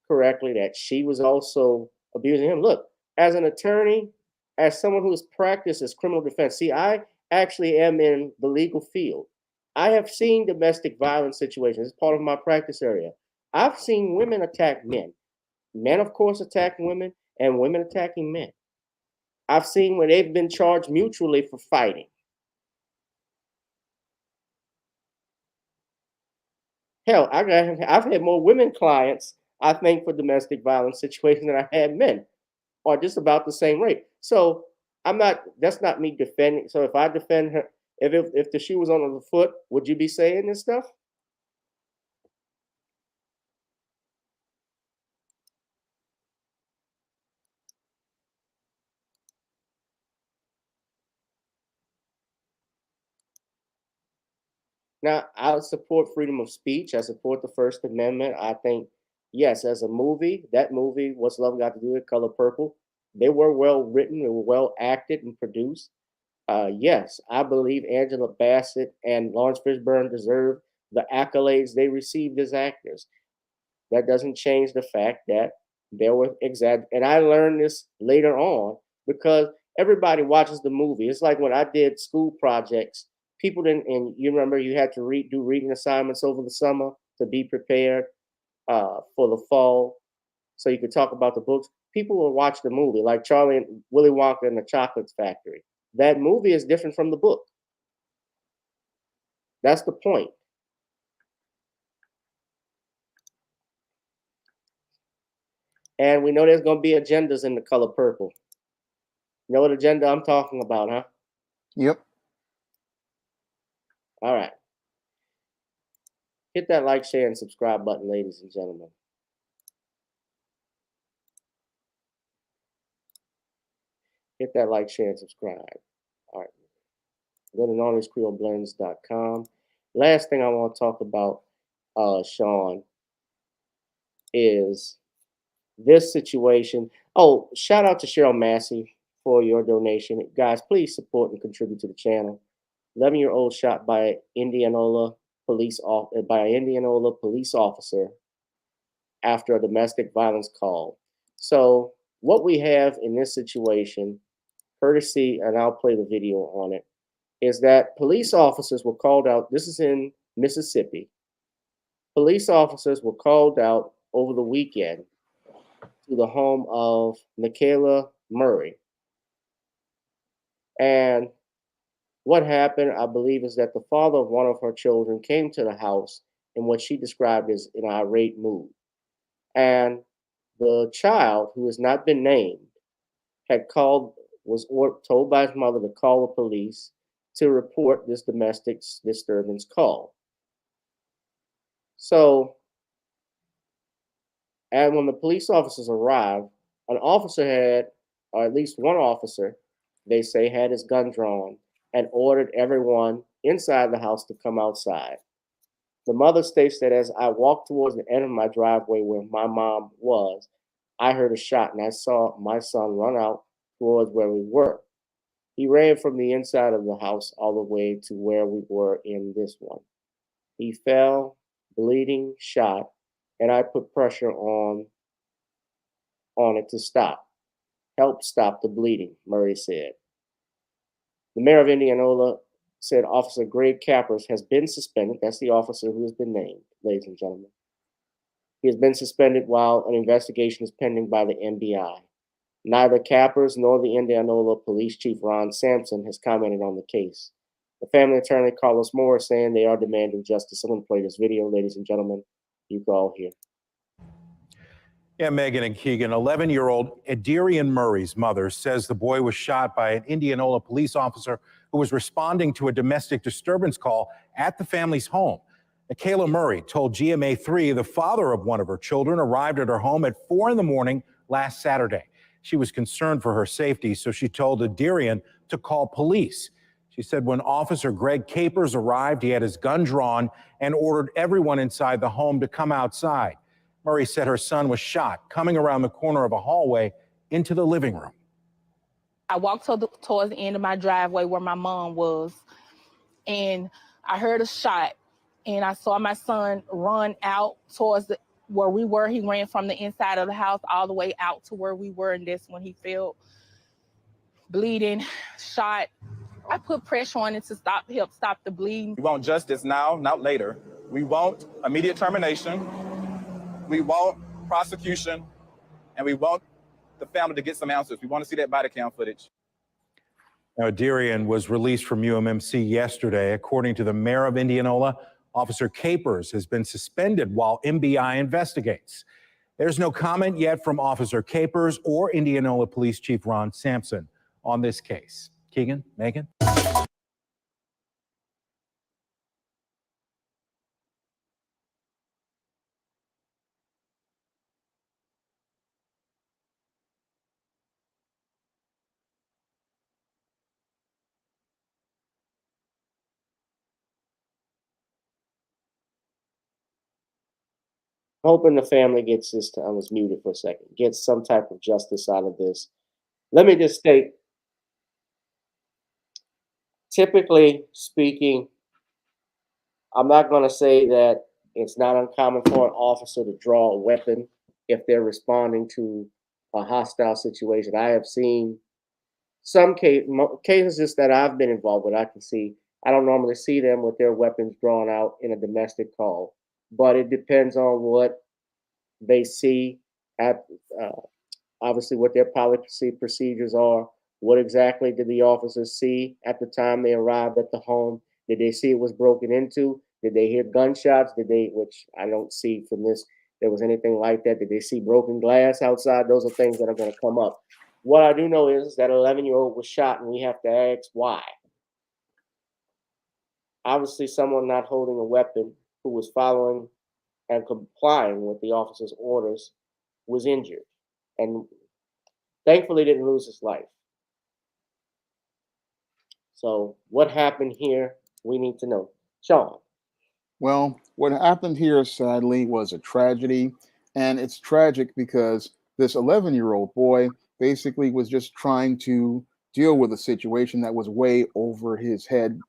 correctly, that she was also abusing him. Look, as an attorney, as someone who's practiced as criminal defense, see, I actually am in the legal field. I have seen domestic violence situations. It's part of my practice area. I've seen women attack men, men, of course, attacking women, and women attacking men. I've seen where they've been charged mutually for fighting. Hell, I've had more women clients I think for domestic violence situations that I had, men are just about the same rate. So that's not me defending. So if I defend her, if the shoe was on the foot, would you be saying this stuff? Now, I support freedom of speech. I support the First Amendment. I think, yes, as a movie, that movie, What's Love Got to Do with Color Purple, they were well written, they were well acted and produced. Yes, I believe Angela Bassett and Lawrence Fishburne deserve the accolades they received as actors. That doesn't change the fact that there were and I learned this later on because everybody watches the movie. It's like when I did school projects, people didn't, and you remember you had to do reading assignments over the summer to be prepared for the fall so you could talk about the books. People will watch the movie, like Charlie and Willy Wonka and the Chocolate Factory. That movie is different from the book. That's the point. And we know there's going to be agendas in The Color Purple. You know what agenda I'm talking about, huh? Yep. All right. Hit that like, share, and subscribe button, ladies and gentlemen. Hit that like, share, and subscribe. All right. Go to NorthernCreoleBlends.com. Last thing I want to talk about, Sean, is this situation. Oh, shout out to Cheryl Massey for your donation. Guys, please support and contribute to the channel. 11-year-old shot by Indianola police officer after a domestic violence call. So what we have in this situation, courtesy, and I'll play the video on it, is that police officers were called out. This is in Mississippi. Police officers were called out over the weekend to the home of Michaela Murray. And what happened, I believe, is that the father of one of her children came to the house in what she described as an irate mood. And the child, who has not been named, was told by his mother to call the police to report this domestic disturbance call. So, and when the police officers arrived, an officer had, or at least one officer, they say, had his gun drawn and ordered everyone inside the house to come outside. The mother states that as I walked towards the end of my driveway where my mom was, I heard a shot and I saw my son run out towards where we were. He ran from the inside of the house all the way to where we were in this one. He fell, bleeding, shot, and I put pressure on it to stop. Help stop the bleeding, Murray said. The mayor of Indianola said Officer Greg Cappers has been suspended. That's the officer who has been named, ladies and gentlemen. He has been suspended while an investigation is pending by the NBI. Neither Cappers nor the Indianola Police Chief Ron Sampson has commented on the case. The family attorney, Carlos Moore, is saying they are demanding justice. I'm going to play this video, ladies and gentlemen. You can all hear. Yeah, Megan and Keegan, 11-year-old Adrian Murray's mother says the boy was shot by an Indianola police officer who was responding to a domestic disturbance call at the family's home. Michaela Murray told GMA3 the father of one of her children arrived at her home at 4 in the morning last Saturday. She was concerned for her safety, so she told Adrian to call police. She said when Officer Greg Capers arrived, he had his gun drawn and ordered everyone inside the home to come outside. Murray said her son was shot coming around the corner of a hallway into the living room. I walked towards the end of my driveway where my mom was, and I heard a shot, and I saw my son run out towards where we were. He ran from the inside of the house all the way out to where we were, and that's when he fell bleeding, shot. I put pressure on it to help stop the bleeding. We want justice now, not later. We want immediate termination. We want prosecution, and we want the family to get some answers. We want to see that body cam footage. Now, Adrian was released from UMMC yesterday. According to the mayor of Indianola, Officer Capers has been suspended while NBI investigates. There's no comment yet from Officer Capers or Indianola Police Chief Ron Sampson on this case. Keegan, Megan? Hoping the family gets this. I was muted for a second. Gets some type of justice out of this. Let me just state, typically speaking, I'm not going to say that it's not uncommon for an officer to draw a weapon if they're responding to a hostile situation. I have seen some cases that I've been involved with. I don't normally see them with their weapons drawn out in a domestic call, but it depends on what they see at obviously what their policy procedures are. What exactly did the officers see at the time they arrived at the home? Did they see it was broken into? Did they hear gunshots? Which I don't see from this, there was anything like that. Did they see broken glass outside? Those are things that are going to come up. What I do know is that 11-year-old was shot, and we have to ask why. Obviously, someone not holding a weapon who was following and complying with the officer's orders was injured, and thankfully didn't lose his life. So what happened here, we need to know. Sean. Well, what happened here, sadly, was a tragedy. And it's tragic because this 11-year-old boy basically was just trying to deal with a situation that was way over his head.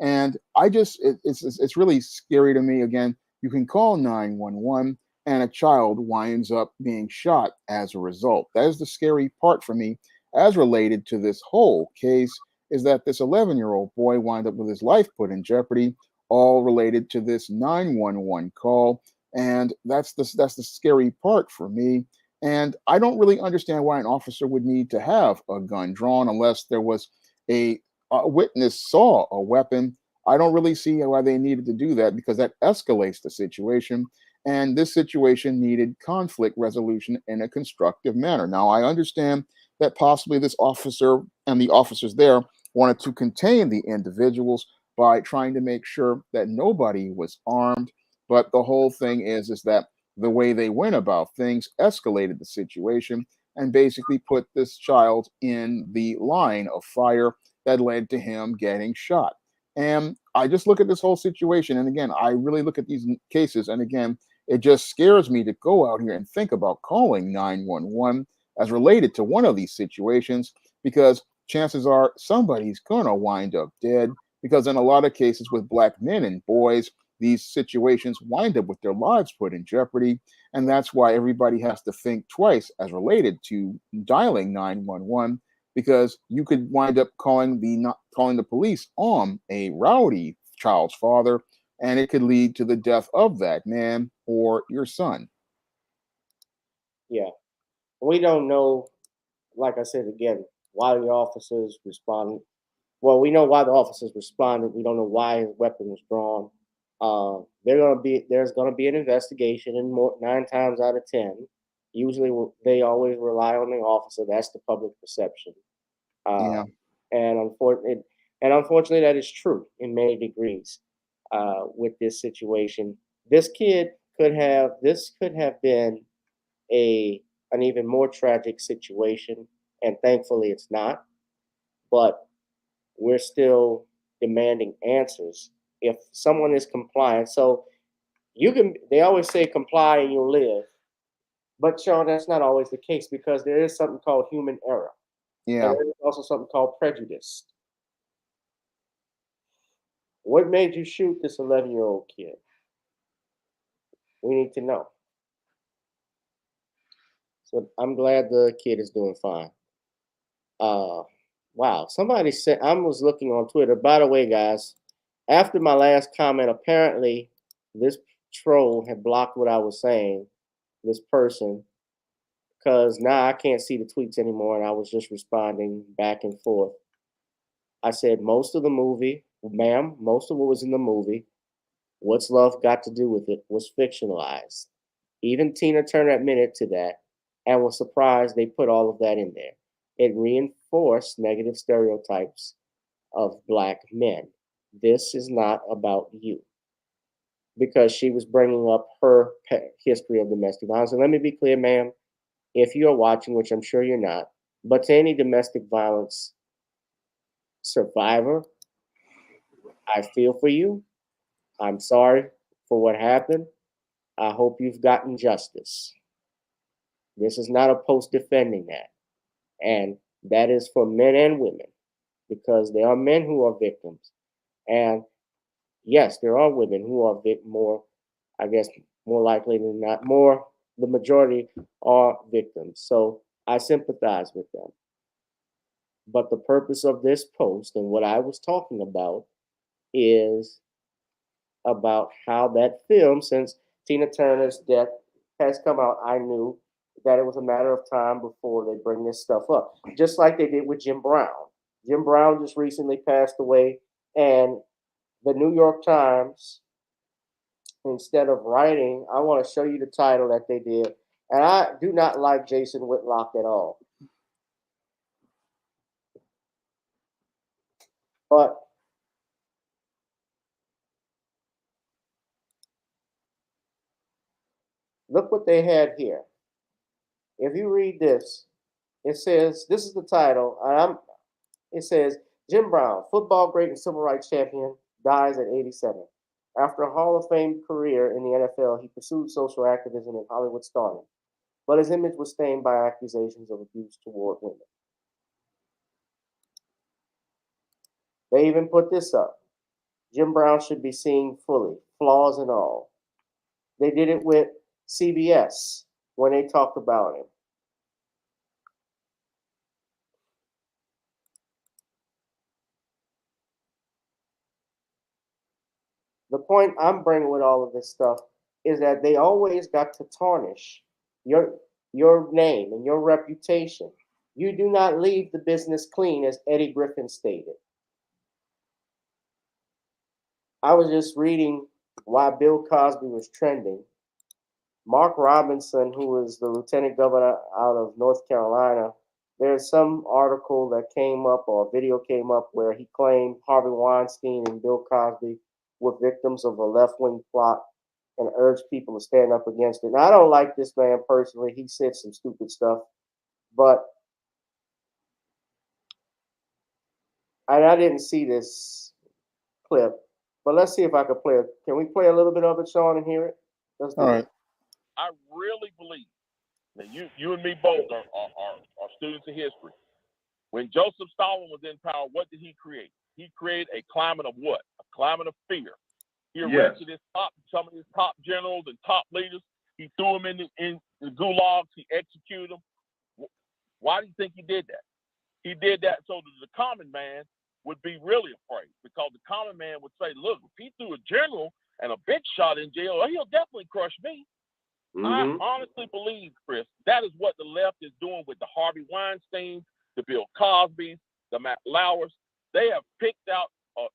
And it's really scary to me. Again, you can call 911 and a child winds up being shot as a result. That is the scary part for me as related to this whole case, is that this 11-year-old boy wound up with his life put in jeopardy, all related to this 911 call. And that's the scary part for me. And I don't really understand why an officer would need to have a gun drawn unless there was a witness saw a weapon. I don't really see why they needed to do that, because that escalates the situation. And this situation needed conflict resolution in a constructive manner. Now, I understand that possibly this officer and the officers there wanted to contain the individuals by trying to make sure that nobody was armed. But the whole thing is that the way they went about things escalated the situation and basically put this child in the line of fire that led to him getting shot. And I just look at this whole situation. And again, I really look at these cases. And again, it just scares me to go out here and think about calling 911 as related to one of these situations, because chances are somebody's going to wind up dead. Because in a lot of cases with Black men and boys, these situations wind up with their lives put in jeopardy. And that's why everybody has to think twice as related to dialing 911, because you could wind up calling the police on a rowdy child's father, and it could lead to the death of that man or your son. Yeah. We don't know, like I said again, why the officers responded. Well, we know why the officers responded. We don't know why his weapon was drawn. There's gonna be an investigation, and 9 times out of 10, usually they always rely on the officer. That's the public perception. Yeah. And unfortunately, that is true in many degrees. With this situation, this could have been an even more tragic situation, and thankfully it's not. But we're still demanding answers. If someone is compliant, so they always say comply and you'll live. But Sean, that's not always the case, because there is something called human error. Yeah. And there is also something called prejudice. What made you shoot this 11-year-old kid? We need to know. So I'm glad the kid is doing fine. Wow. Somebody said, I was looking on Twitter. By the way, guys, after my last comment, apparently this troll had blocked what I was saying, this person, because now I can't see the tweets anymore, and I was just responding back and forth. I said most of the movie, ma'am, most of what was in the movie, What's Love Got to Do with It, was fictionalized. Even Tina Turner admitted to that and was surprised they put all of that in there. It reinforced negative stereotypes of black men. This is not about you. Because she was bringing up her history of domestic violence. And let me be clear, ma'am, if you're watching, which I'm sure you're not, but to any domestic violence survivor, I feel for you. I'm sorry for what happened. I hope you've gotten justice. This is not a post defending that. And that is for men and women, because there are men who are victims. And yes, there are women who are more, I guess, more likely than not, the majority are victims. So I sympathize with them. But the purpose of this post and what I was talking about is about how that film, since Tina Turner's death has come out, I knew that it was a matter of time before they bring this stuff up. Just like they did with Jim Brown. Jim Brown just recently passed away, and the New York Times, instead of writing, I want to show you the title that they did. And I do not like Jason Whitlock at all. But look what they had here. If you read this, it says, this is the title. It says, Jim Brown, football great and civil rights champion, dies at 87. After a Hall of Fame career in the NFL, he pursued social activism in Hollywood stardom, but his image was stained by accusations of abuse toward women. They even put this up. Jim Brown should be seen fully, flaws and all. They did it with CBS when they talked about him. The point I'm bringing with all of this stuff is that they always got to tarnish your name and your reputation. You do not leave the business clean, as Eddie Griffin stated. I was just reading why Bill Cosby was trending. Mark Robinson, who was the lieutenant governor out of North Carolina, there's some article that came up or a video came up where he claimed Harvey Weinstein and Bill Cosby were victims of a left-wing plot and urged people to stand up against it. Now, I don't like this man personally. He said some stupid stuff, but I didn't see this clip, but let's see if I can play it. Can we play a little bit of it, Sean, and hear it? Let's do it. I really believe that you and me both are students of history. When Joseph Stalin was in power, what did he create? He created a climate of what? A climate of fear. He arrested some of his top generals and top leaders. He threw them in the gulags. He executed them. Why do you think he did that? He did that so that the common man would be really afraid, because the common man would say, look, if he threw a general and a big shot in jail, he'll definitely crush me. I honestly believe, Chris, that is what the left is doing with the Harvey Weinstein, the Bill Cosbys, the Matt Lauers. They have picked out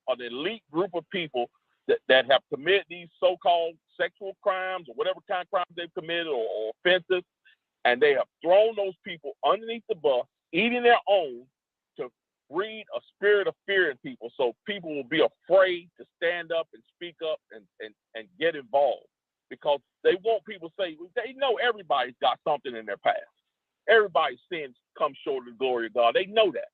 an elite group of people that have committed these so-called sexual crimes or whatever kind of crimes they've committed or offenses, and they have thrown those people underneath the bus, eating their own, to breed a spirit of fear in people, so people will be afraid to stand up and speak up and get involved, because they want people to say, they know everybody's got something in their past. Everybody's sins come short of the glory of God. They know that.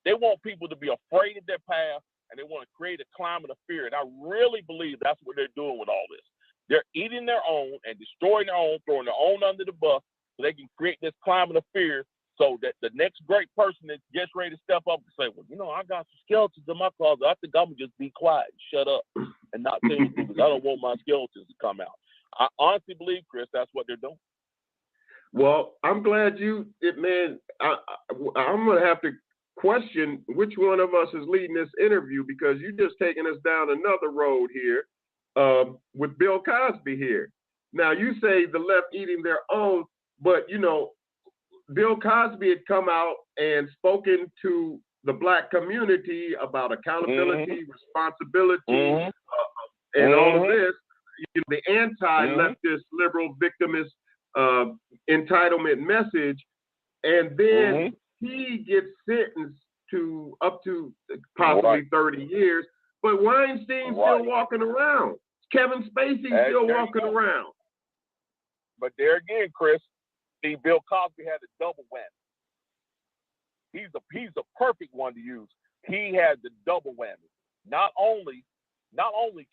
They want people to be afraid of their past, and they want to create a climate of fear. And I really believe that's what they're doing with all this. They're eating their own and destroying their own, throwing their own under the bus, so they can create this climate of fear, so that the next great person that gets ready to step up and say, well, you know, I got some skeletons in my closet. I think I'm going to just be quiet and shut up and not say anything, because I don't want my skeletons to come out. I honestly believe, Chris, that's what they're doing. Well, I'm glad man, I'm going to have to question which one of us is leading this interview, because you're just taking us down another road here with Bill Cosby here. Now, you say the left eating their own, but, you know, Bill Cosby had come out and spoken to the Black community about accountability, responsibility, and all of this. the anti-leftist, liberal, victimist, entitlement message, and then he gets sentenced to up to possibly 30 years. But Weinstein's still walking around. Kevin Spacey's still walking around. But there again, Chris, see, Bill Cosby had a double whammy. He's a perfect one to use. He had the double whammy. Not only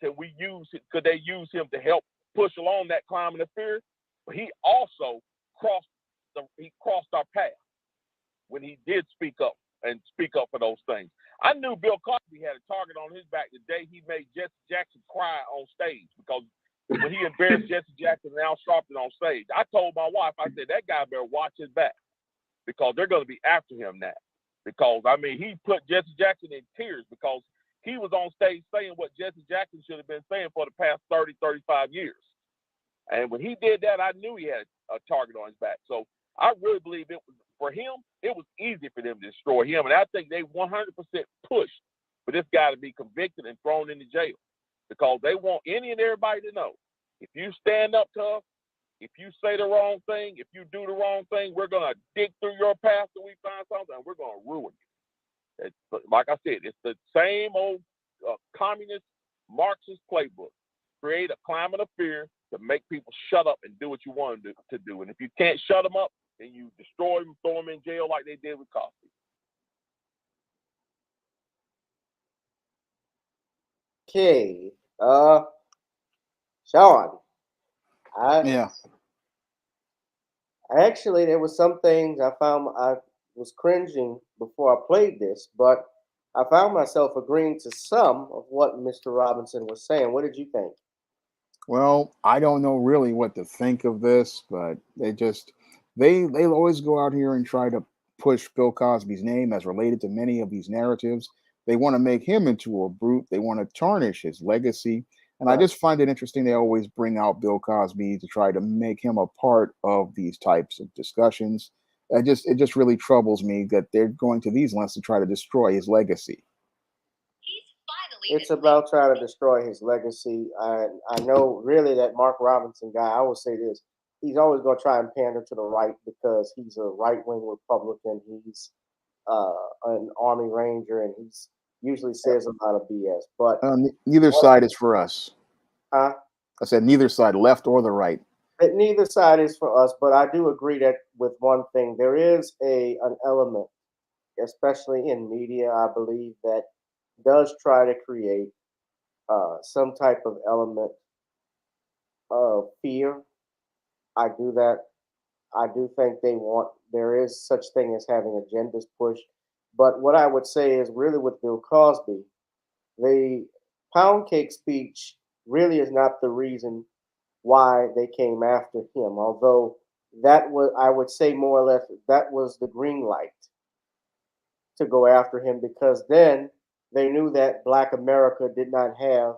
could they use him to help push along that climate of fear, but he also crossed our path when he did speak up for those things. I knew Bill Cosby had a target on his back the day he made Jesse Jackson cry on stage, because when he embarrassed Jesse Jackson and Al Sharpton on stage, I told my wife, I said, that guy better watch his back, because they're going to be after him now. Because, I mean, he put Jesse Jackson in tears because he was on stage saying what Jesse Jackson should have been saying for the past 30, 35 years. And when he did that, I knew he had a target on his back. So I really believe for him, it was easy for them to destroy him. And I think they 100% pushed for this guy to be convicted and thrown into jail, because they want any and everybody to know, if you stand up to us, if you say the wrong thing, if you do the wrong thing, we're going to dig through your past till we find something, and we're going to ruin you. Like I said, it's the same old communist Marxist playbook. Create a climate of fear to make people shut up and do what you want them to do. And if you can't shut them up, then you destroy them, throw them in jail like they did with Cosby. Okay. Sean. Actually, there was some things I found I was cringing before I played this, but I found myself agreeing to some of what Mr. Robinson was saying. What did you think? Well, I don't know really what to think of this, but they always go out here and try to push Bill Cosby's name as related to many of these narratives. They want to make him into a brute. They want to tarnish his legacy. And I just find it interesting they always bring out Bill Cosby to try to make him a part of these types of discussions. It just really troubles me that they're going to these lengths to try to destroy his legacy. It's about trying to destroy his legacy. I know really that Mark Robinson guy, I will say this, he's always going to try and pander to the right because he's a right-wing Republican. He's an Army Ranger, and he's usually says a lot of BS. But neither side is for us. Huh? I said neither side, left or the right. But neither side is for us, but I do agree that with one thing, there is an element, especially in media, I believe, that does try to create some type of element of fear. I do that. I do think there is such thing as having agendas pushed. But what I would say is really with Bill Cosby, the pound cake speech really is not the reason why they came after him. Although that was, I would say more or less, that was the green light to go after him, because then they knew that Black America did not have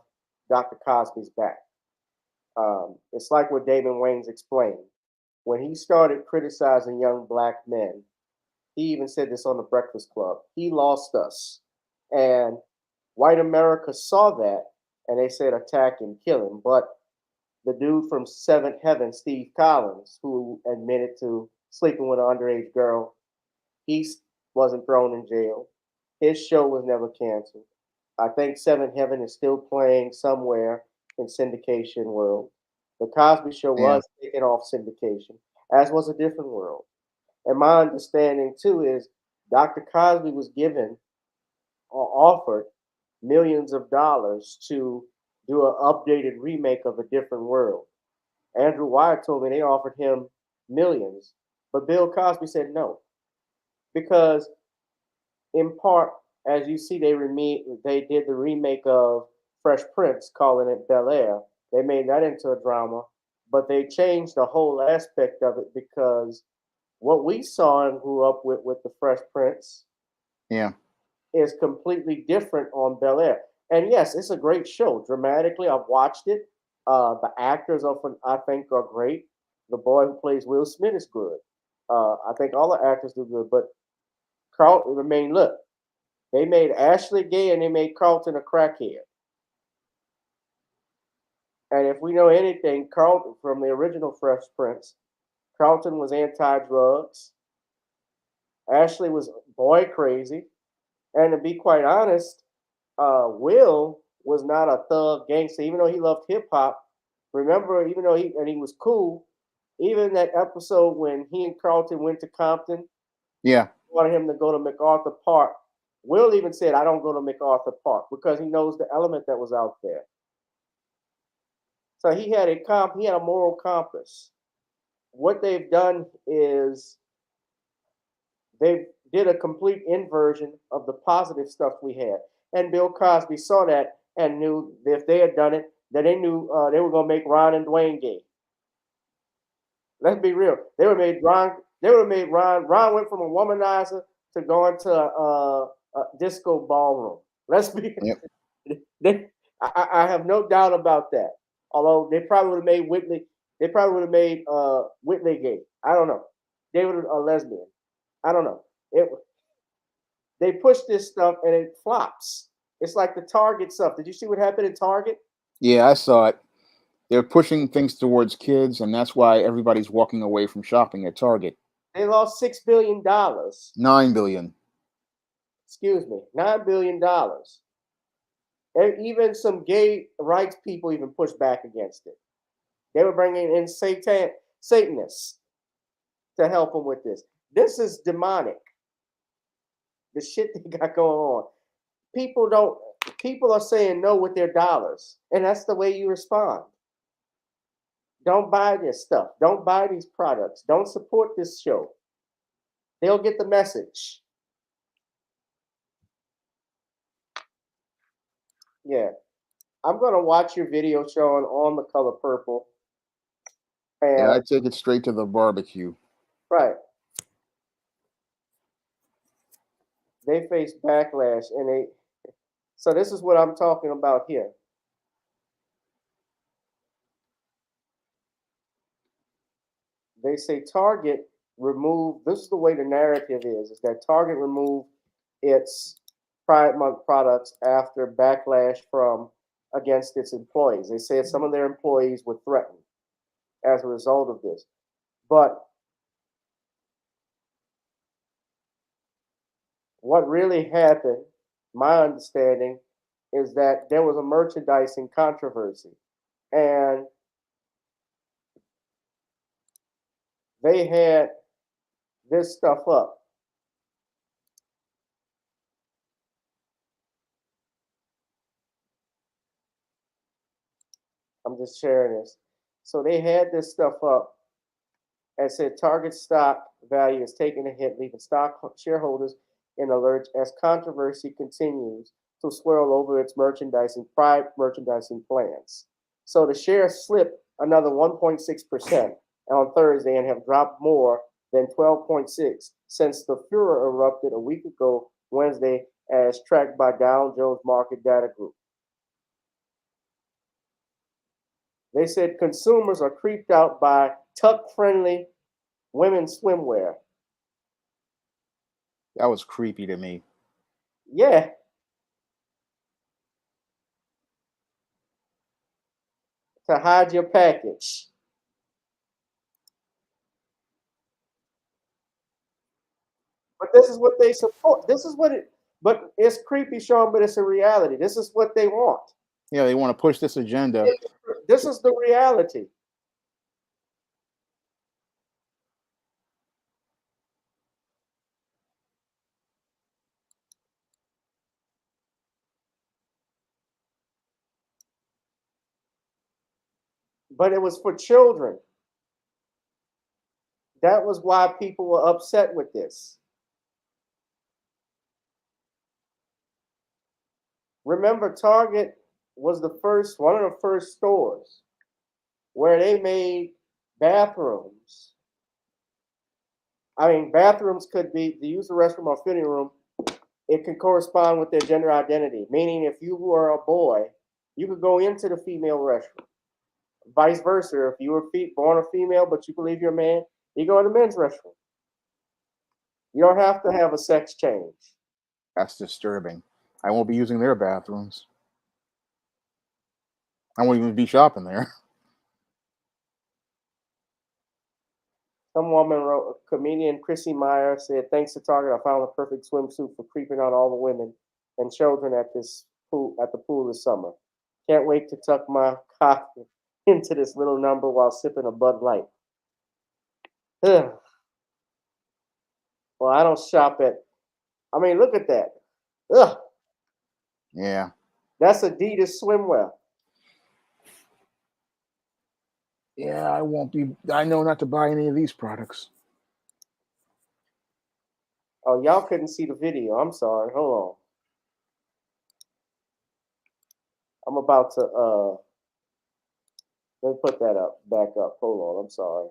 Dr. Cosby's back. It's like what Damon Wayans explained. When he started criticizing young Black men, he even said this on the Breakfast Club, he lost us. And white America saw that, and they said attack and kill him. But the dude from Seventh Heaven, Steve Collins, who admitted to sleeping with an underage girl, he wasn't thrown in jail. His show was never canceled. I think Seventh Heaven is still playing somewhere in syndication world. The Cosby Show was taken off syndication, as was A Different World. And my understanding too is Dr. Cosby was given or offered millions of dollars to do an updated remake of A Different World. Andrew Wyatt told me they offered him millions, but Bill Cosby said no, because in part, as you see, they did the remake of Fresh Prince, calling it Bel Air. They made that into a drama, but they changed the whole aspect of it, because what we saw and grew up with the Fresh Prince, is completely different on Bel Air. And yes, it's a great show. Dramatically, I've watched it. The actors I think are great. The boy who plays Will Smith is good. I think all the actors do good. But Carlton, look, they made Ashley gay and they made Carlton a crackhead. And if we know anything, Carlton from the original Fresh Prince, Carlton was anti-drugs. Ashley was boy crazy. And to be quite honest, Will was not a thug gangster, even though he loved hip hop. Remember, even though he was cool, even that episode when he and Carlton went to Compton, Yeah. wanted him to go to MacArthur Park. Will even said, "I don't go to MacArthur Park," because he knows the element that was out there. So he had a moral compass. What they've done is they did a complete inversion of the positive stuff we had. And Bill Cosby saw that and knew that if they had done it, that they knew they were going to make Ron and Dwayne gay. Let's be real. They would have made Ron. They would have made Ron. Ron went from a womanizer to going to a disco ballroom. Let's be. Yep. I have no doubt about that. Although they probably would have made Whitley. They probably would have made Whitley gay. I don't know. They would have a lesbian. I don't know. They push this stuff and it flops. It's like the Target stuff. Did you see what happened in Target? Yeah, I saw it. They're pushing things towards kids, and that's why everybody's walking away from shopping at Target. They lost $6 billion. $9 billion. Excuse me, $9 billion. And even some gay rights people even pushed back against it. They were bringing in Satanists to help them with this. This is demonic. The shit they got going on. People are saying no with their dollars, and that's the way you respond. Don't buy this stuff. Don't buy these products. Don't support this show. They'll get the message. Yeah. I'm going to watch your video showing On the Color Purple. And, yeah, I take it straight to the barbecue. Right. They face backlash, and so this is what I'm talking about here. They say Target removed, this is the way the narrative is that Target removed its Pride Month products after backlash against its employees. They said some of their employees were threatened as a result of this. But what really happened, my understanding, is that there was a merchandising controversy. And they had this stuff up. I'm just sharing this. So they had this stuff up and said Target stock value is taking a hit, leaving stock shareholders in a lurch as controversy continues to swirl over its Pride merchandising plans. So the shares slipped another 1.6% on Thursday and have dropped more than 12.6% since the furor erupted a week ago Wednesday, as tracked by Dow Jones Market Data Group. They said consumers are creeped out by tuck-friendly women's swimwear. That was creepy to me. Yeah. To hide your package. But this is what they support. But it's creepy, Sean, but it's a reality. This is what they want. Yeah, they want to push this agenda. This is the reality. But it was for children. That was why people were upset with this. Remember, Target was one of the first stores where they made bathrooms. I mean, bathrooms could be to use the restroom or fitting room. It can correspond with their gender identity, meaning if you were a boy, you could go into the female restroom. Vice versa, if you were born a female but you believe you're a man, you go in the men's restroom. You don't have to have a sex change. That's disturbing. I won't be using their bathrooms. I won't even be shopping there. Some woman wrote, comedian Chrissy Meyer said, thanks to Target, I found the perfect swimsuit for creeping out all the women and children at the pool this summer. Can't wait to tuck my cock into this little number while sipping a Bud Light. Ugh. Well, I don't shop at, I mean, look at that. Ugh. Yeah. That's Adidas swimwear. Yeah, I won't be. I know not to buy any of these products. Oh, y'all couldn't see the video. I'm sorry. Hold on. I'm about to let me put that back up. Hold on. I'm sorry.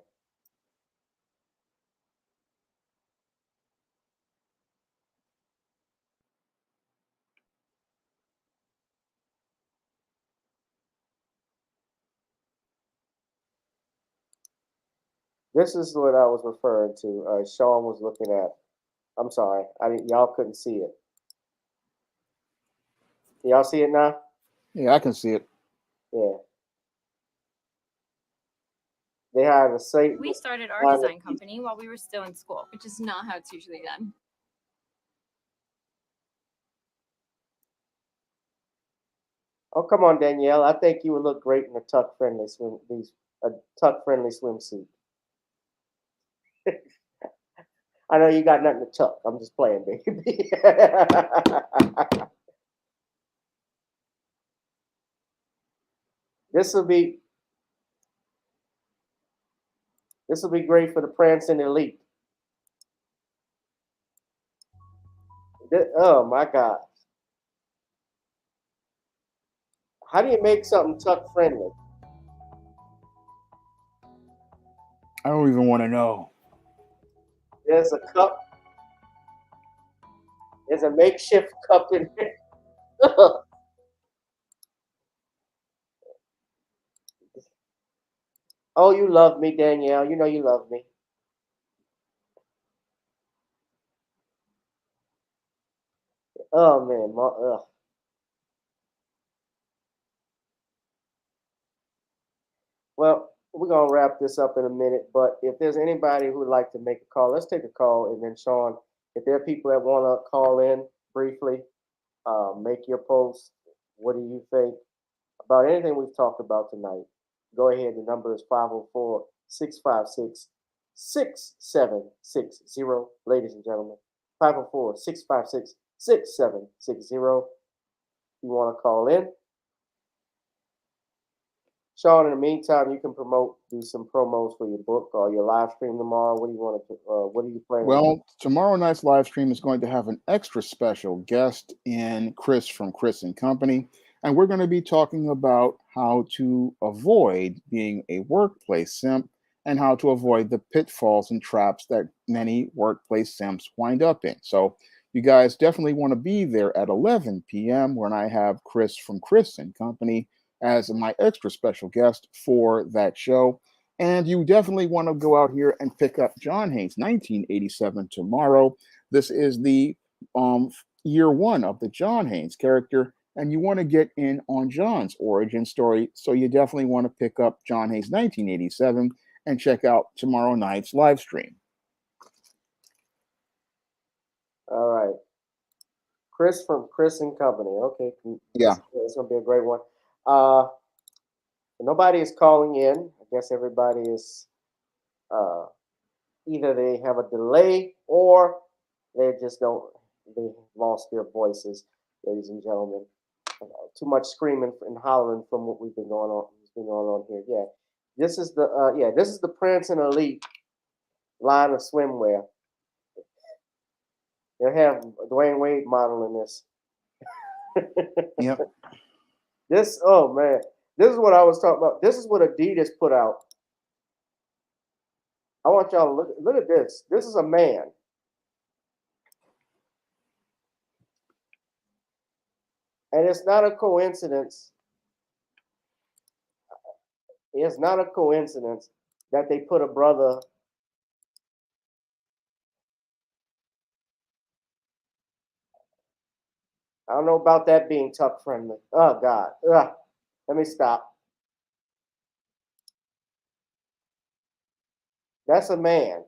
This is what I was referring to. Sean was looking at. I'm sorry. Y'all couldn't see it. Y'all see it now? Yeah, I can see it. Yeah. They hired a site. We started our design company while we were still in school, which is not how it's usually done. Oh, come on, Danielle. I think you would look great in a tuck-friendly swimsuit. I know you got nothing to tuck. I'm just playing, baby. This will be great for the prancing elite. Oh my God. How do you make something tuck friendly? I don't even want to know. There's a cup. There's a makeshift cup in there. Oh, you love me, Danielle. You know you love me. Oh man, Well, we're gonna wrap this up in a minute, but if there's anybody who would like to make a call, let's take a call, and then Sean, if there are people that want to call in briefly, make your post. What do you think about anything we've talked about tonight? Go ahead. The number is 504-656-6760. Ladies and gentlemen, 504-656-6760. You want to call in? Sean, in the meantime, you can do some promos for your book or your live stream tomorrow. What do you want to? What are you planning? Well, tomorrow night's live stream is going to have an extra special guest in Chris from Chris and Company, and we're going to be talking about how to avoid being a workplace simp and how to avoid the pitfalls and traps that many workplace simps wind up in. So you guys definitely want to be there at 11 p.m. when I have Chris from Chris and Company as my extra special guest for that show. And you definitely want to go out here and pick up John Haynes 1987 tomorrow. This is the year one of the John Haynes character, and you want to get in on John's origin story. So you definitely want to pick up John Haynes 1987 and check out tomorrow night's live stream. All right. Chris from Chris and Company. Okay. Yeah. It's going to be a great one. Nobody is calling in. I guess everybody is either they have a delay or they lost their voices, ladies and gentlemen. Too much screaming and hollering from what we've been going on here. Yeah. This is the Prancing Elite line of swimwear. They have Dwayne Wade modeling this. Yep. Oh man, this is what I was talking about. This is what Adidas put out. I want y'all to look at this. This is a man. And it's not a coincidence. It's not a coincidence that they put a brother. I don't know about that being tuck friendly. Oh God. Ugh. Let me stop. That's a man.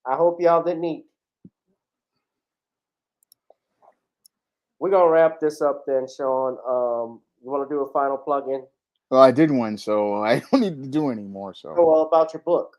I hope y'all didn't eat. We're going to wrap this up then, Sean. You want to do a final plug-in? Well, I did one, so I don't need to do any more. So, well, about your book.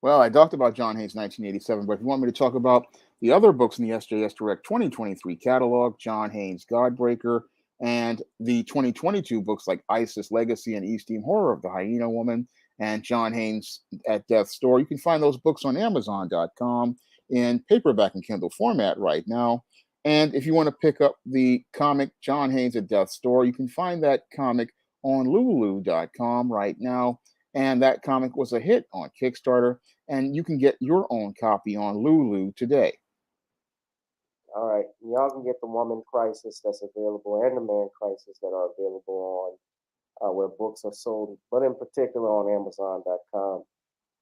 Well, I talked about John Haynes' 1987, but if you want me to talk about the other books in the SJS Direct 2023 catalog, John Haynes' Godbreaker, and the 2022 books like ISIS Legacy and East Team Horror of the Hyena Woman, and John Haynes at Death's Door, you can find those books on Amazon.com in paperback and Kindle format right now. And if you want to pick up the comic John Haynes at Death's Door, you can find that comic on Lulu.com right now. And that comic was a hit on Kickstarter, and you can get your own copy on Lulu today. All right. Y'all can get the Woman Crisis that's available and the Man Crisis that are available on where books are sold, but in particular on Amazon.com.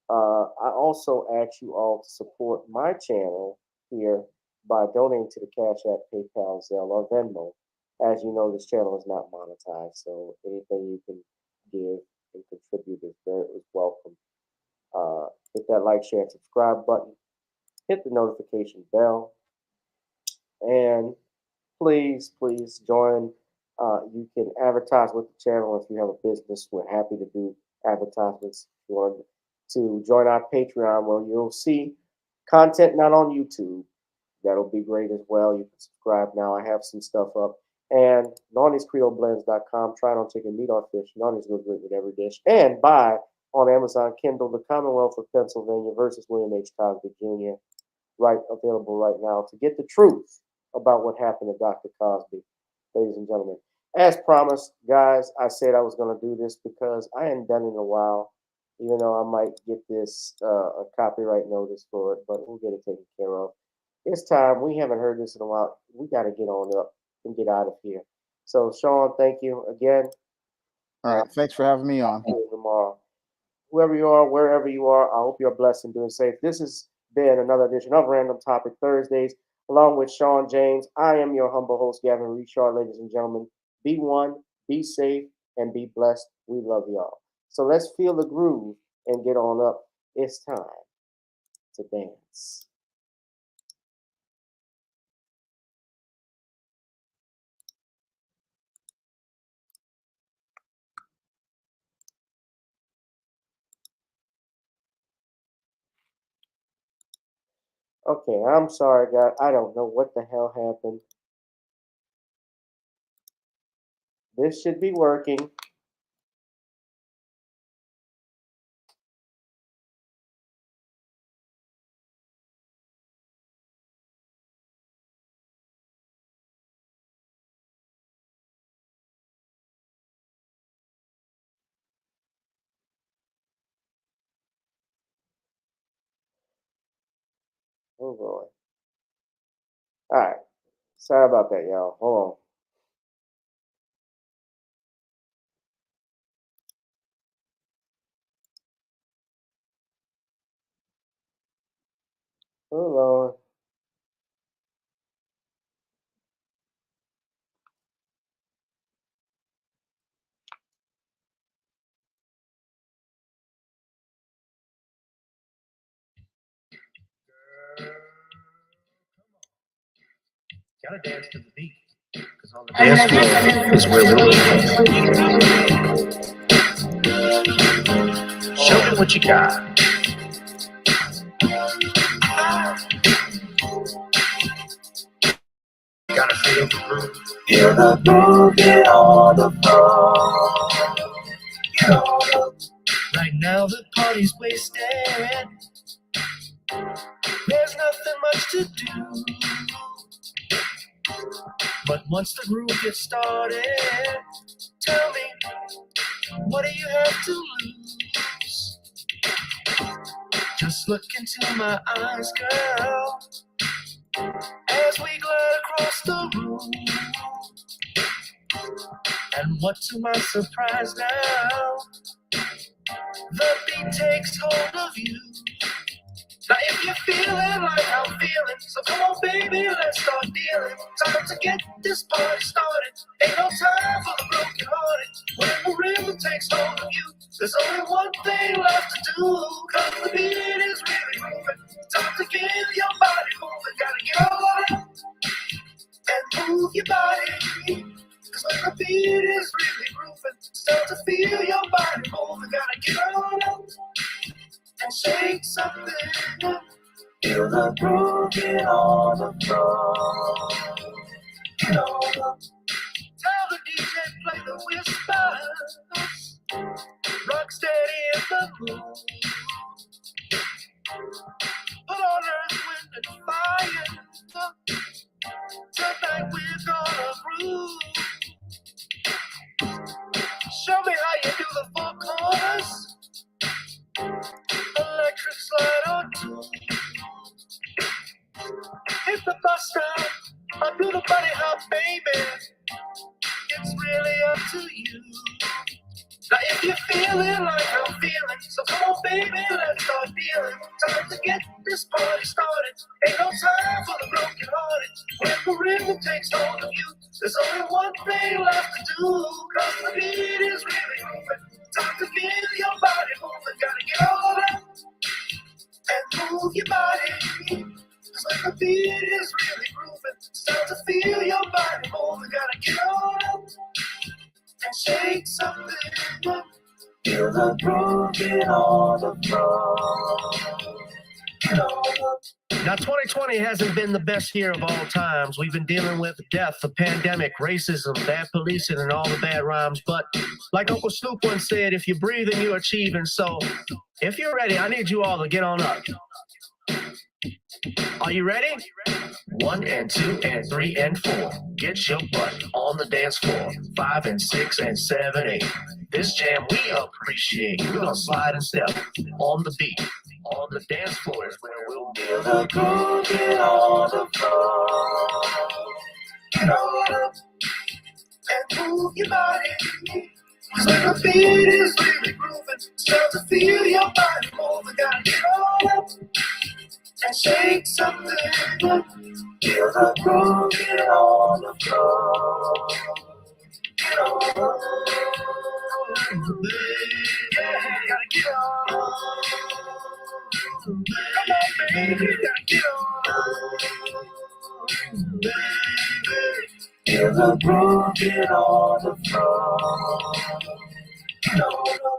I also ask you all to support my channel here by donating to the Cash App, PayPal, Zelle, or Venmo. As you know, this channel is not monetized, so anything you can give and contribute is welcome. Hit that like, share, and subscribe button. Hit the notification bell. And please join. You can advertise with the channel if you have a business. We're happy to do advertisements. If you want to join our Patreon, where you'll see content not on YouTube. That'll be great as well. You can subscribe now. I have some stuff up. And Nawny'sCreoleBlends.com. Try it on chicken, meat, or fish. Nawny's goes great with every dish. And buy on Amazon Kindle The Commonwealth of Pennsylvania versus William H. Cosby Jr. Available right now to get the truth about what happened to Dr. Cosby, ladies and gentlemen. As promised, guys, I said I was going to do this because I hadn't done it in a while, even though I might get this a copyright notice for it, but we'll get it taken care of. It's time. We haven't heard this in a while. We got to get on up and get out of here. So, Sean, thank you again. All right. Thanks for having me on. Tomorrow. Whoever you are, wherever you are, I hope you're blessed and doing safe. This has been another edition of Random Topic Thursdays, along with Sean James. I am your humble host, Gavin Richard. Ladies and gentlemen, be one, be safe, and be blessed. We love y'all. So let's feel the groove and get on up. It's time to dance. Okay, I'm sorry, guys. I don't know what the hell happened. This should be working. Oh, boy. All right. Sorry about that, y'all. Hold on. Hold on. Gotta dance to the beat. Dance floor is where we're show me what you got. Gotta feel the groove. Feel the groove, get on the floor. Get on. Right now the party's wasted. There's nothing much to do. But once the groove gets started, tell me, what do you have to lose? Just look into my eyes, girl, as we glide across the room. And what to my surprise now, the beat takes hold of you. Now if you're feeling like I'm feeling, so come on baby, let's start dealing. Time to get this party started. Ain't no time for the There's only one thing left to do, cause the beat is really moving. Time to get your body moving. Gotta get on up and move your body. Cause when the beat is really grooving, start to feel your body moving. Gotta get on up and shake something up. Feel the groove, get on the floor. Get on up. Tell the DJ play the whispers. Rock steady in the mood. Put on earth, wind, and fire. Tonight we're gonna groove. Show me how you do the four corners. Electric slide on two. Hit the bus stop. Or do the bunny hop, baby. It's really up to you. Now if you're feeling like I'm feeling, so come on baby, let's start dealing. Time to get this party started. Ain't no time for the broken hearted. When the rhythm takes hold of you, there's only one thing left to do. Cause the beat is really moving. Time to feel your body moving. Gotta get all up and move your body. Cause when the beat is really grooving, start to feel your body moving. Gotta get all up and shake something up. Feel the groove, get on the floor. Get on up. Now, 2020 hasn't been the best year of all times. We've been dealing with death, the pandemic, racism, bad policing, and all the bad rhymes. But like Uncle Snoop once said, if you breathe and you achieve. And so, if you're ready, I need you all to get on up. Are you ready? 1 and 2 and 3 and 4. Get your butt on the dance floor. 5 and 6 and 7, 8. This jam we appreciate. We're gonna slide and step on the beat. On the dance floor is where we'll feel the groove. Get on the floor. Get on up and move your body. Cause when the beat is really grooving, start to feel your body moving. Gotta get on up and shake something up. Feel the groove, get on the floor. Get on up. Yeah, gotta get on. Come on, baby, gotta get on. Baby, feel the groove, get on the floor. Get on up.